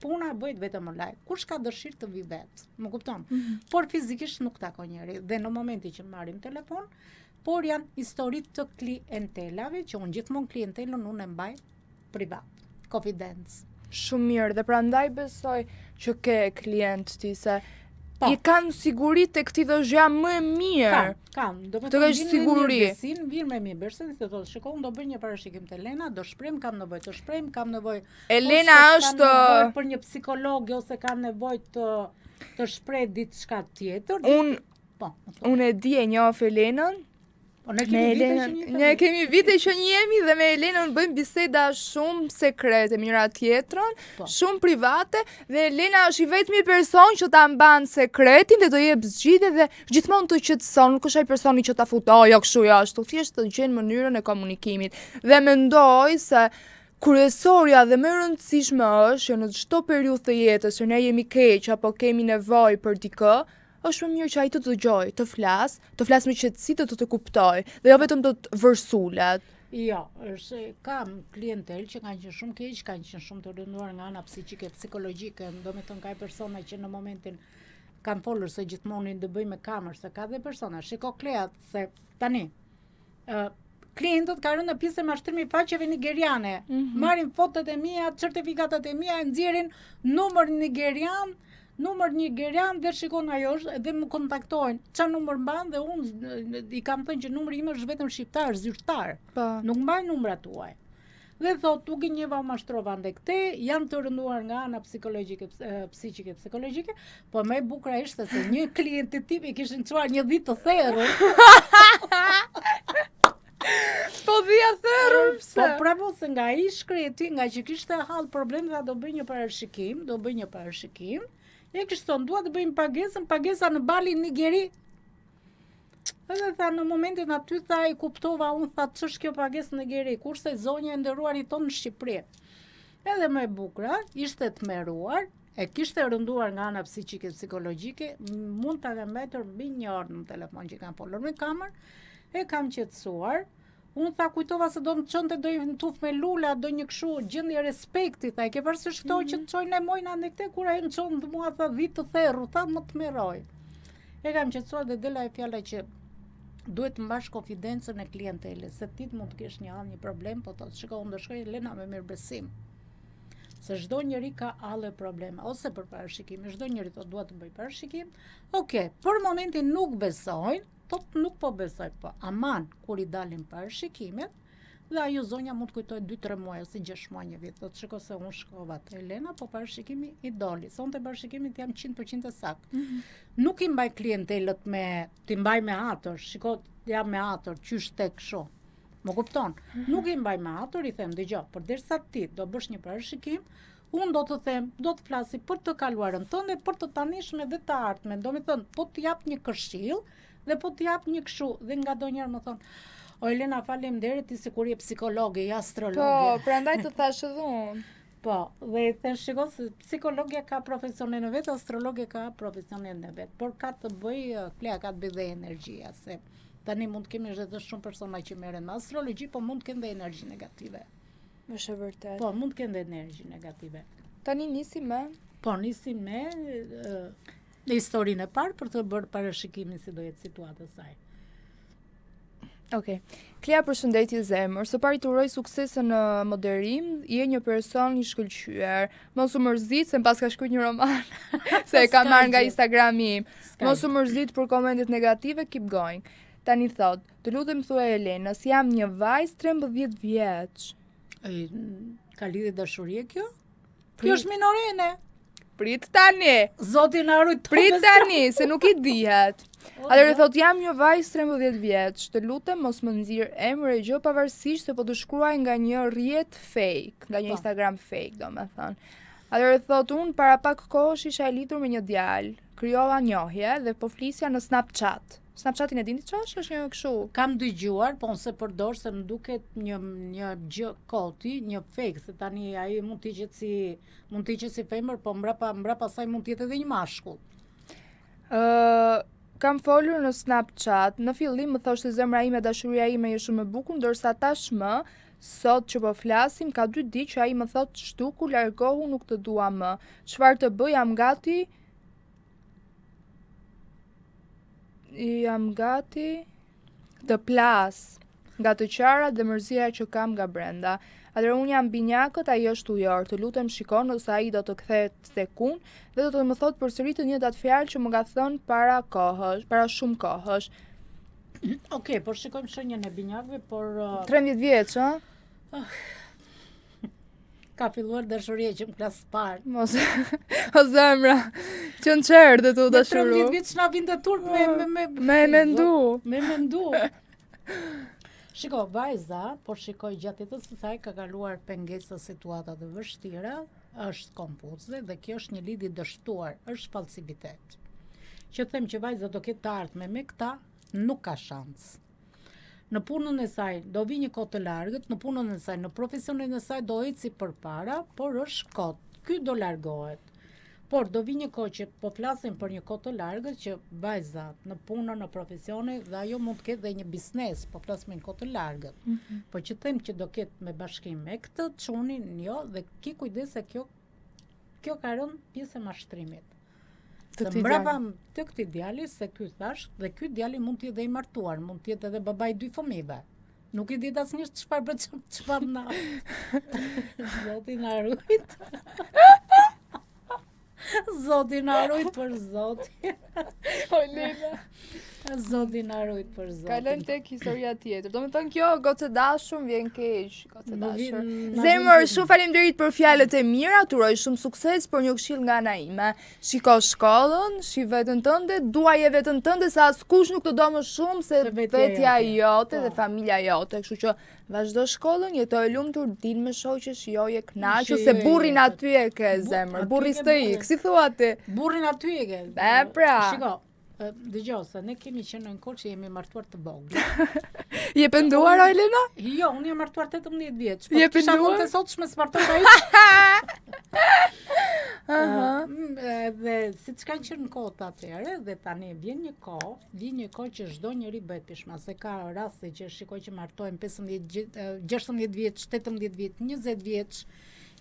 puna bëhet vetëm online. Kush ka dëshirë të vi vetë, më kupton? Por fizikisht nuk takoj njëri, dhe në momenti që marrim telefon, por janë historitë të klientelave, që unë gjithmonë klientelën unë e mbaj privat, confidence. Shumë mirë, dhe prandaj besoj që ke klient ti se i kanë siguri të këti dhe zhja më e mirë. Kanë. Do të kesh siguri. Vjen me mirë besin, se thotë, shikoj, do bëj një parashikim të Elena, do shprem, kam nevojë të shprem, kam nevojë. Elena është për një psikolog ose kam nevojë të shpreh diçka tjetër. Unë e di e njoh Elenën. Ne kemi vite që njemi dhe me Elenën bëjmë biseda shumë sekrete, njëra tjetrën, shumë private, dhe Elena është i vetmi person që ta mban sekretin dhe do jep zgjidhje dhe gjithmonë të qetëson, nuk është ai personi që ta futoj jo kështu jashtu, thjesht të gjen mënyrën e komunikimit. Dhe mendoj se kryesorja dhe më e rëndësishme është që në çdo periudhë të jetës që ne jemi keq apo kemi nevojë për dikë, është më mirë që ai të dëgjoj, të flas me qetësi, të kuptoj, dhe jo vetëm të vërsulet. Jo, kam klientel që kanë qenë shumë keq, kanë qenë shumë të rënduar nga ana psiqike, psikologjike, domethënë ka persona që në momentin kanë folur se gjithmonë i bëj me kamër, se ka dhe persona, shiko Klea, se tani klientët ka rënë në pjesë e mashtrimit faqeve nigeriane, marrin fotot e mia, certifikatat e mia, nxjerrin numër nigerian dhe shikon ajo dhe më kontaktojnë. Çfarë numër mban dhe unë i kam thënë që numri im është vetëm shqiptar, zyrtar. Nuk mbaj numrat tuaj. Dhe thot, u gënjeva u mashtrova ndekte, janë të rënduar nga ana psikologjike, psikologjike, po më e bukur ishte se një klient i tip i kishin çuar një ditë të therrur. Po dhja therrur pse? Po prapë se nga ai shkreti, nga që kishte hall problem, tha do bëj një parashikim. E kishte thonë, dua të bëjmë pagesa në Bali, Nigeri. Edhe tha, në momentin aty tha, i kuptova, unë tha, ç'është kjo pagesë në Nigeri, kurse zonja e nderuar i tonë në Shqipëri. Edhe më e bukur, ishte të meruar, e kishte rënduar nga ana psiqike, psikologjike, mund ta kem mbajtur mbi 1 orë në telefon që kanë folur me kamër, e kam qetësuar. Unë tha, kujtova se do më çonte do një tuf me lula, do një kështu gjendje respekti, tha, e ke parasysh këto që të çojnë mojna në këte, kur ai më çon të mua tha vit të therru, tha më të merroj. E kam qetësuar dhe dela e fjala që duhet të mbash konfidencën e klienteles, se ti mund të kesh një problem, po thotë, shikoj, unë do shkoj Elena me mirëbesim. Se çdo njeri ka alle probleme, ose për parashikim, çdo njeri thotë dua të bëj parashikim. Okej, për momentin nuk besojnë, thotë nuk po besoj, po aman kur i dalin parashikimet, dhe ajo zonja mund të kujtoj 2-3 muaj ose 6 muaj një vit. Do të shikoj se unë shkova te Elena, po parashikimi i doli. Sonte parashikimit jam 100% sakt. Nuk i mbaj klientelët ti mbaj me ator, shiko, jam me ator, qysh tek kështu. Më kupton? Nuk i mbaj me ator, i them, dëgjoj, përderisa ti do bësh një parashikim, unë do të them, do të flasi për të kaluarën tënde, për të tanishme dhe të ardhmen. Do me thënë, po të jap një këshill dhe po të jap një kështu, dhe nga donjëherë më thon, o Elena, faleminderit, ti sikur je psikologe, ja astrologe. Po, prandaj të thash edhe unë. Po, dhe i them, shiko, se psikologja ka profesionin e vetë, astrologja ka profesionin e vetë, por ka të bëj, Klea ka të bëj dhe energjia, se Tani mund të kemi edhe të shumë persona që merren me astrologji, po mund të kenë dhe energji negative. Është e vërtet. Po, mund të kenë dhe energji negative. Tani nisim me Nisim me historinë e parë për të bërë parashikimin si do jetë situata e saj. Okej. Klea, përshëndetje zemër. Së pari të uroj suksese në moderim, je një person i shkëlqyer. Mos u mërzit se pas ka shkruar një roman se e ka marrë nga Instagrami im. Mos u mërzit për komentet negative, keep going. Tani thot, të lutem thuaj Elenës, jam një vajzë 13 vjeç. Ka lidhje dashurie kjo? Kjo është minorene. Prit tani. Zoti na rujt. Prit tani, se nuk i dihet. Atëherë thot, jam një vajzë 13 vjeç, të lutem mos më nxirr emër e gjë pavarësisht se po të shkruaj nga një rrjet fake, nga një Instagram fake, domethënë. Atëherë thot, unë para pak kohësh isha e lidhur me një djalë, krijova njohje dhe po flisja në Snapchat. Snapchatin e dini ç'është? Është një kështu. Kam dëgjuar, po unë se përdor se më duket një gjë koti, një fake, se tani ai mund të hiqet si femër, po mbrapa saj mund të jetë edhe një mashkull. Kam folur në Snapchat, në fillim më thoshte zemra ime, dashuria ime është shumë e bukur, ndërsa tashmë, sot që po flasim, ka 2 ditë që ai më thot shtuku, largohu, nuk të dua më. Çfarë të bëj, jam gati të plas nga të qarat dhe mërzia që kam nga brenda. Atëherë unë jam binjakët, ai është ujor, të lutem shikon nëse ai do të kthehet tek unë dhe do të më thotë përsëri të njëjtat fjalë që më ka thënë para shumë kohësh. Okej, por shikojmë shenjën e binjakëve, por 13 vjeç, ë? Ka filluar dashuria që në klasë parë. Mos, o zemra, që në qërë dhe të dashuru. 13 vjeç na vinte turp me mendu. Shiko, vajza, por shikoj gjatë jetës së saj ka kaluar pengesa situata të vështira, është kompuze dhe kjo është një lidhje dështuar, është falsifitet. Që them që vajza do ketë të ardhme me këta, nuk ka shans. Në punën e saj do vi një kohë të largët, në punën e saj, në profesionin e saj do eci përpara, por është kot. Ky do largohet. Por do vi një kohë që po flasim për një kohë të largët që vajzat në punën, në profesione dhe ajo mund të ketë dhe një biznes, po flasim një kohë të largët. Po që them që do ketë me bashkim me këtë çunin, jo, dhe ki kujdes se kjo ka rënë pjesë e mashtrimit. Se mbrapa të këtij djali, se ky thash, dhe ky djali mund të jetë dhe i martuar, mund të jetë edhe babai 2 fëmijëve. Nuk i diet asnjë çfarë bëj, çfarë na. Zoti na rujt. Zoti na rujt për Zotin. Olena. Zoti na rujt për Zotin. Kalojmë tek historia tjetër. Do me thënë kjo gocë dashur vjen keq, gocë dashur. vjen- Zemër, shumë faleminderit për fjalët e mira, të uroj shumë sukses, por një këshill nga ana ime. Shiko shkollën, shi veten tënde, duaje veten tënde se askush nuk të do më shumë se Se vetja vetja jote. jote Po. dhe familja jote, kështu që vazhdo shkollën, jetoj e lumtur, dil me shoqe, shijoje kënaqur se Shijoje burrin jetën. aty e ke zemër, aty burri ke s'të ik, burrin. si thua ti? Burrin aty e ke. Pra. Shiko, dëgjoj se ne kemi qenë në kohë që jemi martuar të vogël. Je penduar, Olena? Jo, unë jam martuar 18 vjeç. Po Je kisha penduar? vonë të sotshme s'martoj ai. Dhe siç kanë qenë në kohët atëherë dhe tani vjen një kohë që çdo njeri bëhet pishma, se ka raste që shikoj që martohen 15, 16 vjeç, 18 vjeç, 20 vjeç.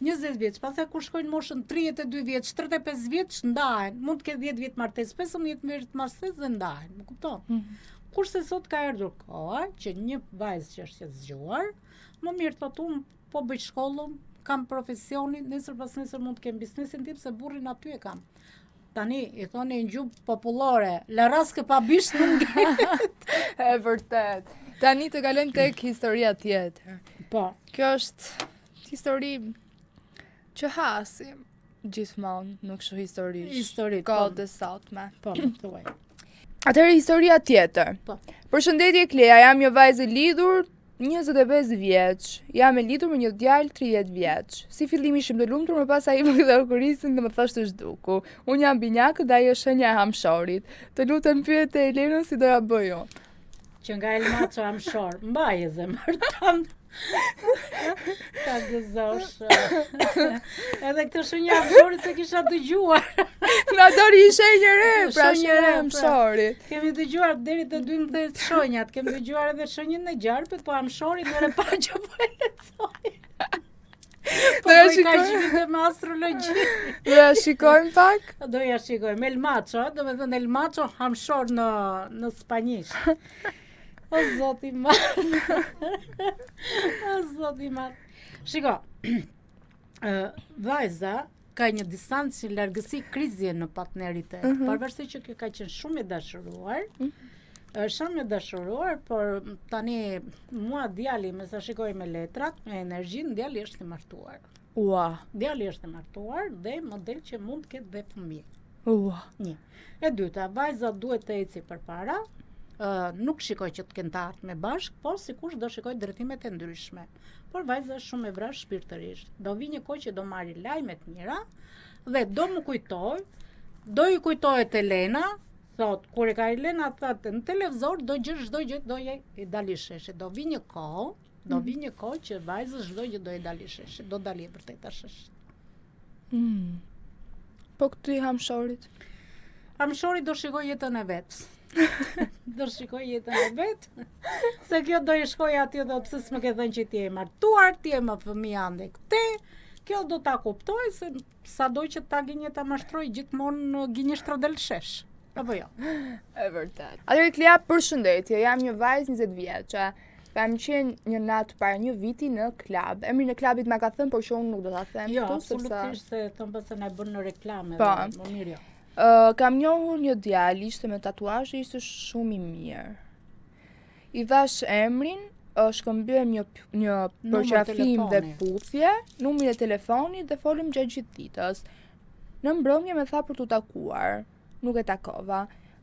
20 vjeç, pastaj kur shkojnë moshën 32 vjeç, 35 vjeç ndahen, mund të ketë 10 vjet martesë, 15 vjet martesë dhe ndahen, më kupton? Kurse sot ka erdhur koha që një vajzë që është e zgjuar, më mirë thot unë po bëj shkollën, kam profesionin, nesër pas nesër mund të kem biznesin tim se burrin aty e kam. Tani i thoni në gjuhë popullore, la raske pa bisht nuk ngjet. E vërtet. Tani të kalojmë tek historia tjetër. Po, Kjo është histori që hasim gjithmonë në kështu Histori, kohët po. e sotme. po, thuaj. Atëherë historia tjetër. Po. Përshëndetje Klea, jam një vajzë e lidhur 25 vjeç. Jam e lidhur me një djalë 30 vjeç. Si fillim ishim të lumtur, më pas ai më ktheu kurisin dhe më thoshte zhduku. Unë jam binjakë dhe ai është shenja e hamshorit. Të lutem pyete Elenën si doja bëj unë. Që nga Elmaço Amshor, mbaje zemër tam. Ta gëzosh. Edhe këtë shenja amshorit se kisha dëgjuar. Na dori i shenjë re, pra Shenjë shenjë re, e amshorit. Kemi dëgjuar deri te 12 shenjat, kemi dëgjuar edhe shenjën e gjarpit, po amshorit nëre pa që po e lexoj. Po Do ja i ka shikoj. gjithë me astrologji. Do ja shikojmë pak. Do ja shikojmë. El Macho, do të thënë El Macho hamshor në spanjisht. O zoti i madh. O zoti i madh. Shiko. Vajza ka një distancë largësi krizje në partneritet. Pavarësisht që kjo ka qenë shumë e dashuruar. Është shumë e dashuruar, por tani mua djali, me sa shikoj me letrat, me energjinë, djali është i martuar. Ua. Djali është i martuar dhe model që mund të ketë dhe fëmijë. Ua. Një. E dyta, vajza duhet të eci përpara, nuk shikoj që të kenë të ardhmë me bashk, por sikush do shikoj drejtimet e ndryshme. Por vajza është shumë e vrasë shpirtërisht. Do vi një kohë që do marri lajme të mira dhe do më kujtoj, do i kujtohet Elena, thot, kur e ka Elena thotë në televizor do gjë çdo gjë do i dali sheshi. Do vi një kohë që vajza çdo gjë do i dali sheshi, do dali e vërteta sheshi. Po këtu i hamshorit. Amshori do shikoj jetën e vet. Do shikoj jetën e vet. Se kjo do i shkoj atje do pse s'më ke thënë që ti je martuar, ti je më fëmijë ande këte. Kjo do ta kuptoj se sado që ta gjenje ta mashtroj gjithmonë gënjeshtro del shesh. Apo jo. E vërtet. Atëherë Klea, përshëndetje, jam një vajzë 20 vjeçe. Kam qenë një natë para një viti në klab. Emrin e klabit ma ka thënë, por që unë nuk do ta them Jo, këtu, sepse absolutisht se thon pastaj na bën në reklame. Po. Më mirë jo. Kam njohur një djalë, ishte me tatuazhe, ishte shumë i mirë. I thash emrin, shkëmbyer një përqafim dhe telefoni. puthje, numrin e telefonit dhe folëm gjatë gjithë ditës. Në mbrëmje më tha për t'u takuar, nuk e takova.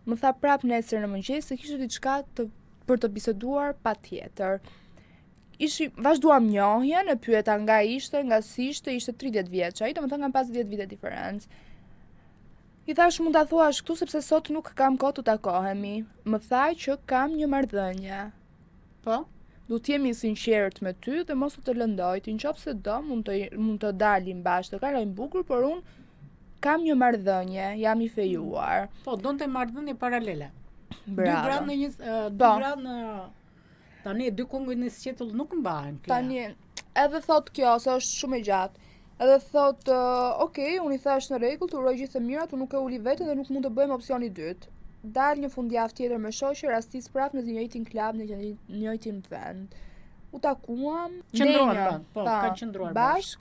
Më tha prap nesër në mëngjes se kishte diçka për të biseduar patjetër. Vazhduam njohjen, e pyeta nga ishte, nga si ishte 30 vjeç, ai domethënë kam pas 10 vite diferencë. I thash mund ta thuash këtu sepse sot nuk kam kohë të takohemi. Më tha që kam një marrëdhënie. Po. Du të jemi sinqert me ty dhe mos të lëndoj. Ti nëse do mund të dalim bashkë, të kalojmë bukur, por unë kam një marrëdhënie, jam i fejuar. Po, donte marrëdhënie paralele. Bravo. 2 gra në një 2 gra në tani 2 kunguj në sqetull nuk mbahen. Klea. Tani edhe thot kjo se është shumë e gjatë. Edhe thot, okay, unë i thash në rregull, të uroj gjithë të mirat, unë nuk e uli veten dhe nuk mund të bëjmë opsioni dytë. Dal një fundjavë tjetër me shoqë, rastis prapë në të njëjtin klub, në të njëjtin vend. U takuam, Qëndruan, po, kanë qëndruar bashk.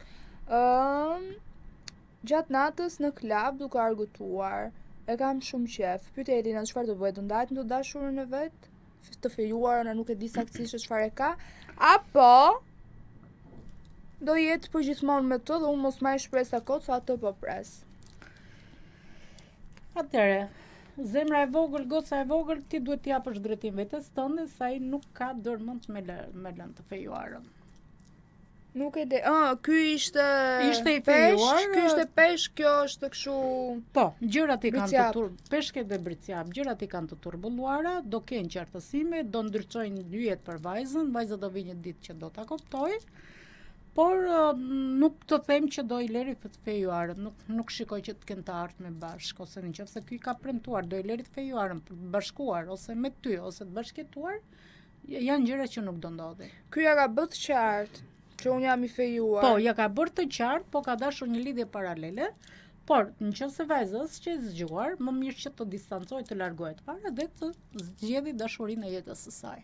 Gjatë natës në klub duke argëtuar. E kam shumë qef. Pyete Elina çfarë do bëhet, do ndahet me të dashurën e vet, të fejuar, në nuk e di saktësisht çfarë ka, apo do jetë për gjithmonë me të dhe unë mos marr shpresa kot sa atë po pres. Atëre, zemra e vogël, goca e vogël, ti duhet t'i japësh drejtim vetes tënde se ai nuk ka dorëmend me lënë të fejuarën. Nuk e di. Ky ishte Ishte i pesh, fejuar, ky ishte pesh, kjo është kështu. Po, gjërat i kanë Bricjap. peshke dhe bricjap, gjërat i kanë të turbulluara, do kenë qartësime, do ndryçojnë lyjet për vajzën, vajza do vi një ditë që do ta kuptojë. Por nuk të them që do i leri të fejuarën, nuk shikoj që të kenë të ardhmë bashkë, ose nëse ky ka premtuar do i leri të fejuarën për bashkuar ose me ty ose të bashkëtuar, janë gjëra që nuk do ndodhi. Ky ja ka bërë të qartë që unë jam i fejuar. Po, ja ka bërë të qartë, po ka dashur një lidhje paralele, por nëse vajza që e zgjuar, më mirë që të distancojë, të largohet fare dhe të zgjedhë dashurinë e jetës së saj.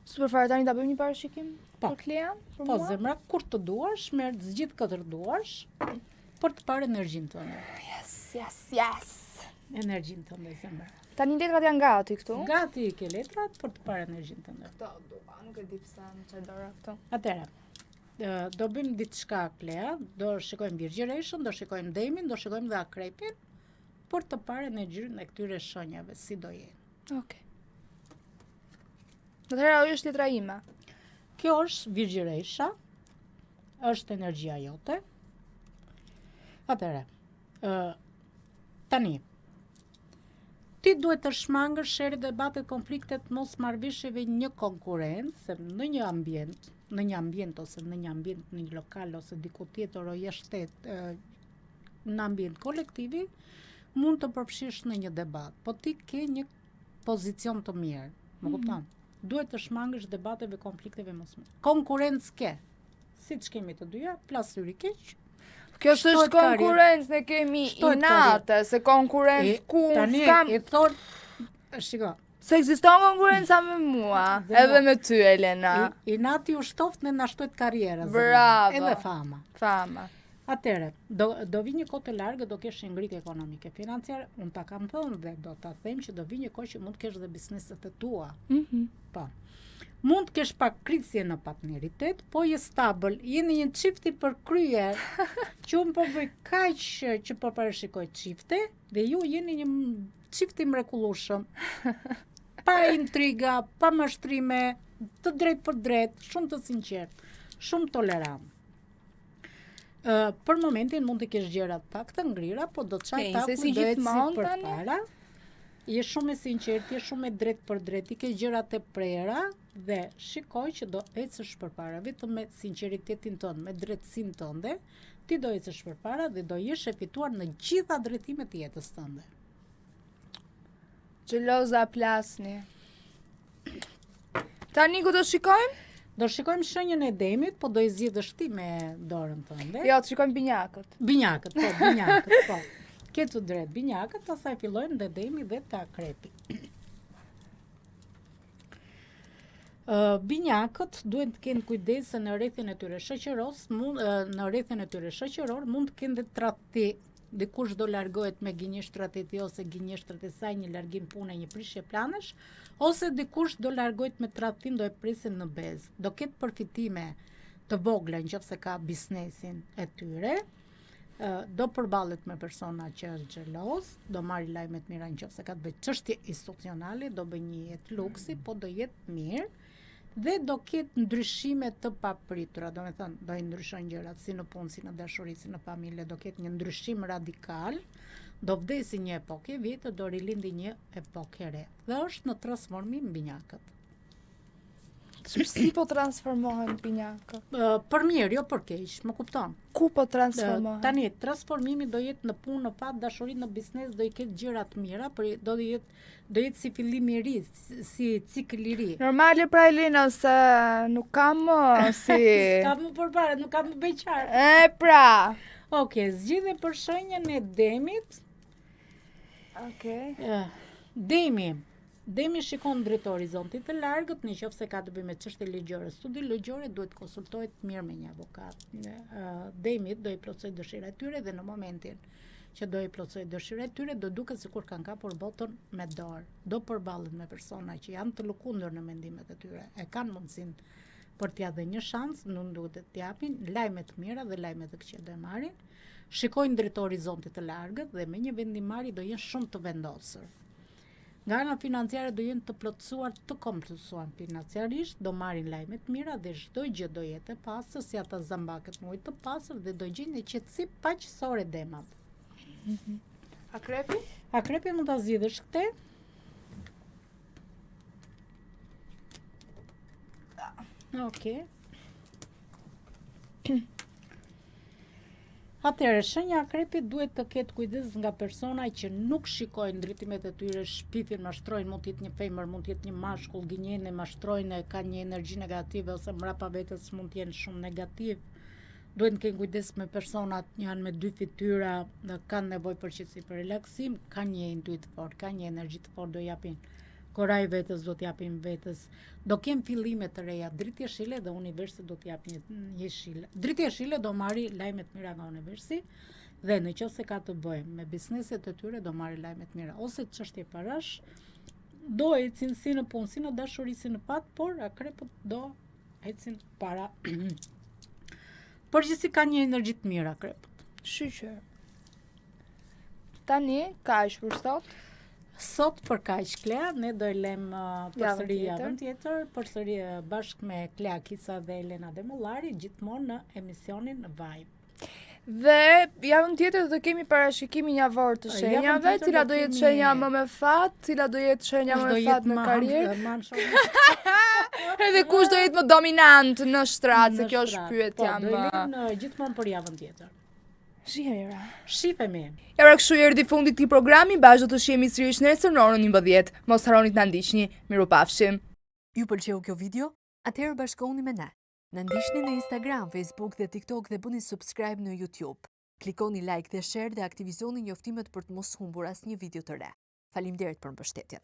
Super fare, tani ta bëjmë një parashikim Po. për Klea? Për Po, mua? zemra, kur të duash, merr zgjidh katër duash për të parë energjinë tënde. Yes. Energjinë tënde, zemra. Tani letrat janë gati këtu. Gati ke letrat për të parë energjinë tënde. Këto dua, nuk e di pse më çaj dora këto. Atëherë, do bëjmë diçka, Klea, do shikojmë Virgjëreshën, do shikojmë Demin, do shikojmë dhe Akrepin për të parë energjinë e këtyre shenjave, si do jenë. Okej. Atëherë ajo është letra ime. Kjo është Virgjëresha, është energjia jote. Atëherë, tani, ti duhet të shmangësh shere debatet, konfliktet, mos marrëveshjeve, një konkurrencë, se në një ambient ose në një ambient, në një lokal ose diku tjetër o jashtë në ambient kolektivi, mund të përfshish në një debat, po ti ke një pozicion të mirë, më kupton? Duhet të shmangësh debateve, konflikteve mos mirë. Konkurrencë ke, siç kemi të dyja, plasuri keq. Kjo është konkurrencë, ne kemi inate, se konkurrencë ku tani s'kam... i thon, shiko, Se ekziston konkurrenca me mua, edhe me ty, Elena. inati u shtoft në na shtojt karriera. Bravo. Edhe fama. Fama. Atëre, do vi një kohë të largë, do kesh ngritje ekonomike, financiare, unë ta kam thënë dhe do ta them që do vi një kohë që mund të kesh dhe bizneset e tua. Po. Mund të kesh pak krizje në partneritet, po je stabil, jeni një çifti për kryer, që unë po bëj kaq që po parashikoj çifte, dhe ju jeni një çifti mrekullueshëm. Pa intriga, pa mashtrime, të drejt për drejt, shumë të sinqert, shumë tolerant. Për momentin mund të kesh gjërat pak të ngrira, po do të çaj taku si do ecë gjithmonë përpara. Je shumë e sinqert, je shumë e drejt për drejt, i ke gjërat e prera dhe shikoj që do ecësh përpara, vetëm me sinqeritetin tënd, me drejtësinë tënde, ti do ecësh përpara dhe do jesh e fituar në gjitha drejtimet e jetës tënde. Xheloza plasni. Tani ku do shikojmë? Do shikojmë shenjën e demit, po do i zgjidhësh ti me dorën tënde. Jo, të shikojmë binjakët. Binjakët, po. Ke të drejt, binjakët, asaj fillojnë dhe demi dhe të akrepi. Binjakët duhet të kenë kujdes se në rrethin e tyre shoqëror mund të kenë dhe tradhti. Dikush do largohet me gënjeshtrat e tij ose gënjeshtrat e saj, një largim pune, një prishje planesh, ose dikush do largohet me tradhtim, do e presin në bezë. Do ketë përfitime të vogla nëse ka biznesin e tyre. Do përballet me persona që është xheloz, do marrë lajme të mira nëse ka të bëjë çështje institucionale, do bëjë një jetë luksi, po do jetë mirë dhe do ketë ndryshime të papritura, do me thënë, do i ndryshojnë gjërat si në punë, si në dashuri, si në familje, do ketë një ndryshim radikal, do vdesi një epokë e vjetë, do rilindi një epokë e re. Dhe është në transformim binjakët. Si po transformohen binjakët? Për mirë, jo për keq, më kupton. Ku po transformohen? Tani, transformimi do jetë në punë, në fat, dashuri, në biznes, do i ketë gjëra të mira, por do jetë si fillim i ri, si cikël i ri. Normale pra Elena, se nuk kam si... S'kam më përpara, nuk kam më bëj qartë. Pra. Okej, zgjidhje për shenjën e demit. Okej. Demi shikon drejt horizontit të largët, nëse ka të bëjë me çështje ligjore, studi ligjore, duhet konsultohet mirë me një avokat. Demit do i plotësoj dëshirat e tyre dhe në momentin që do i plotësoj dëshirat e tyre, do duket sikur kanë kapur botën me dorë. Do përballen me persona që janë të lëkundur në mendimet e tyre. E kanë mundësinë për t'ia dhënë një shans, nuk duhet të japin lajme të mira dhe lajme të këqija do e marrin. Shikojnë drejt horizontit të largët dhe me një vendimmarrje do jenë shumë të vendosur. Nga ana financiare do jenë të plotësuar, të kompleksuar financiarisht, do marrin lajme të mira dhe çdo gjë do jetë e pastër, si ata zambakët me ujë të pastër dhe do gjejnë qetësi paqësore demat. Akrepi? Akrepi mund ta zgjidhësh këtë? Okej. Atëherë, shenja akrepit duhet të ketë kujdes nga persona që nuk shikojnë ndritimet e tyre, shpifin, mashtrojnë, mund të jetë një femër, mund të jetë një mashkull, gënjejnë, mashtrojnë, kanë një energji negative ose mbrapa vetes mund të jenë shumë negativ. Duhet të kenë kujdes me personat janë me dy fytyra, kanë nevojë për qetësi, për relaksim, kanë një intuit fort, kanë një energji të fortë, do japin koraj vetes, do t'japin vetes, do kenë fillime të reja, dritë jeshile dhe universi do t'japin jeshile. Dritë jeshile do marri lajme të mira nga universi dhe nëse ka të bëjë me bizneset e tyre do marri lajme të mira, ose çështje parash, do ecin si në punë, si në dashuri, si në pat, por akrepët do ecin para. Përgjithësi ka një energji të mirë akrepët. Shqyqër. Tani, ka ish për sot? Sot për kaq Klea, ne do e lëm përsëri javën tjetër, përsëri bashkë me Klea Kisa dhe Elena Demollari, gjithmonë në emisionin Vibe. Dhe javën tjetër do të kemi parashikimin javor të Javën shenjave, tjetër cila do do jetë kemi- shenja më me fat, cila do jetë shenja më me fat në karrierë. Edhe kush do jetë më dominant në shtrat, se kjo është pyetja Po, do më. lejmë gjithmonë për javën tjetër. Shihemi ra. Shifemi. Ja pra kështu erdhi fundi këtij programi, bashkë do të shihemi sërish nesër në orën 11. Mos harroni të na ndiqni. Mirupafshim. Ju pëlqeu kjo video? Atëherë bashkohuni me ne. Na ndiqni në Instagram, Facebook dhe TikTok dhe bëni subscribe në YouTube. Klikoni like dhe share dhe aktivizoni njoftimet për të mos humbur asnjë video të re. Faleminderit për mbështetjen.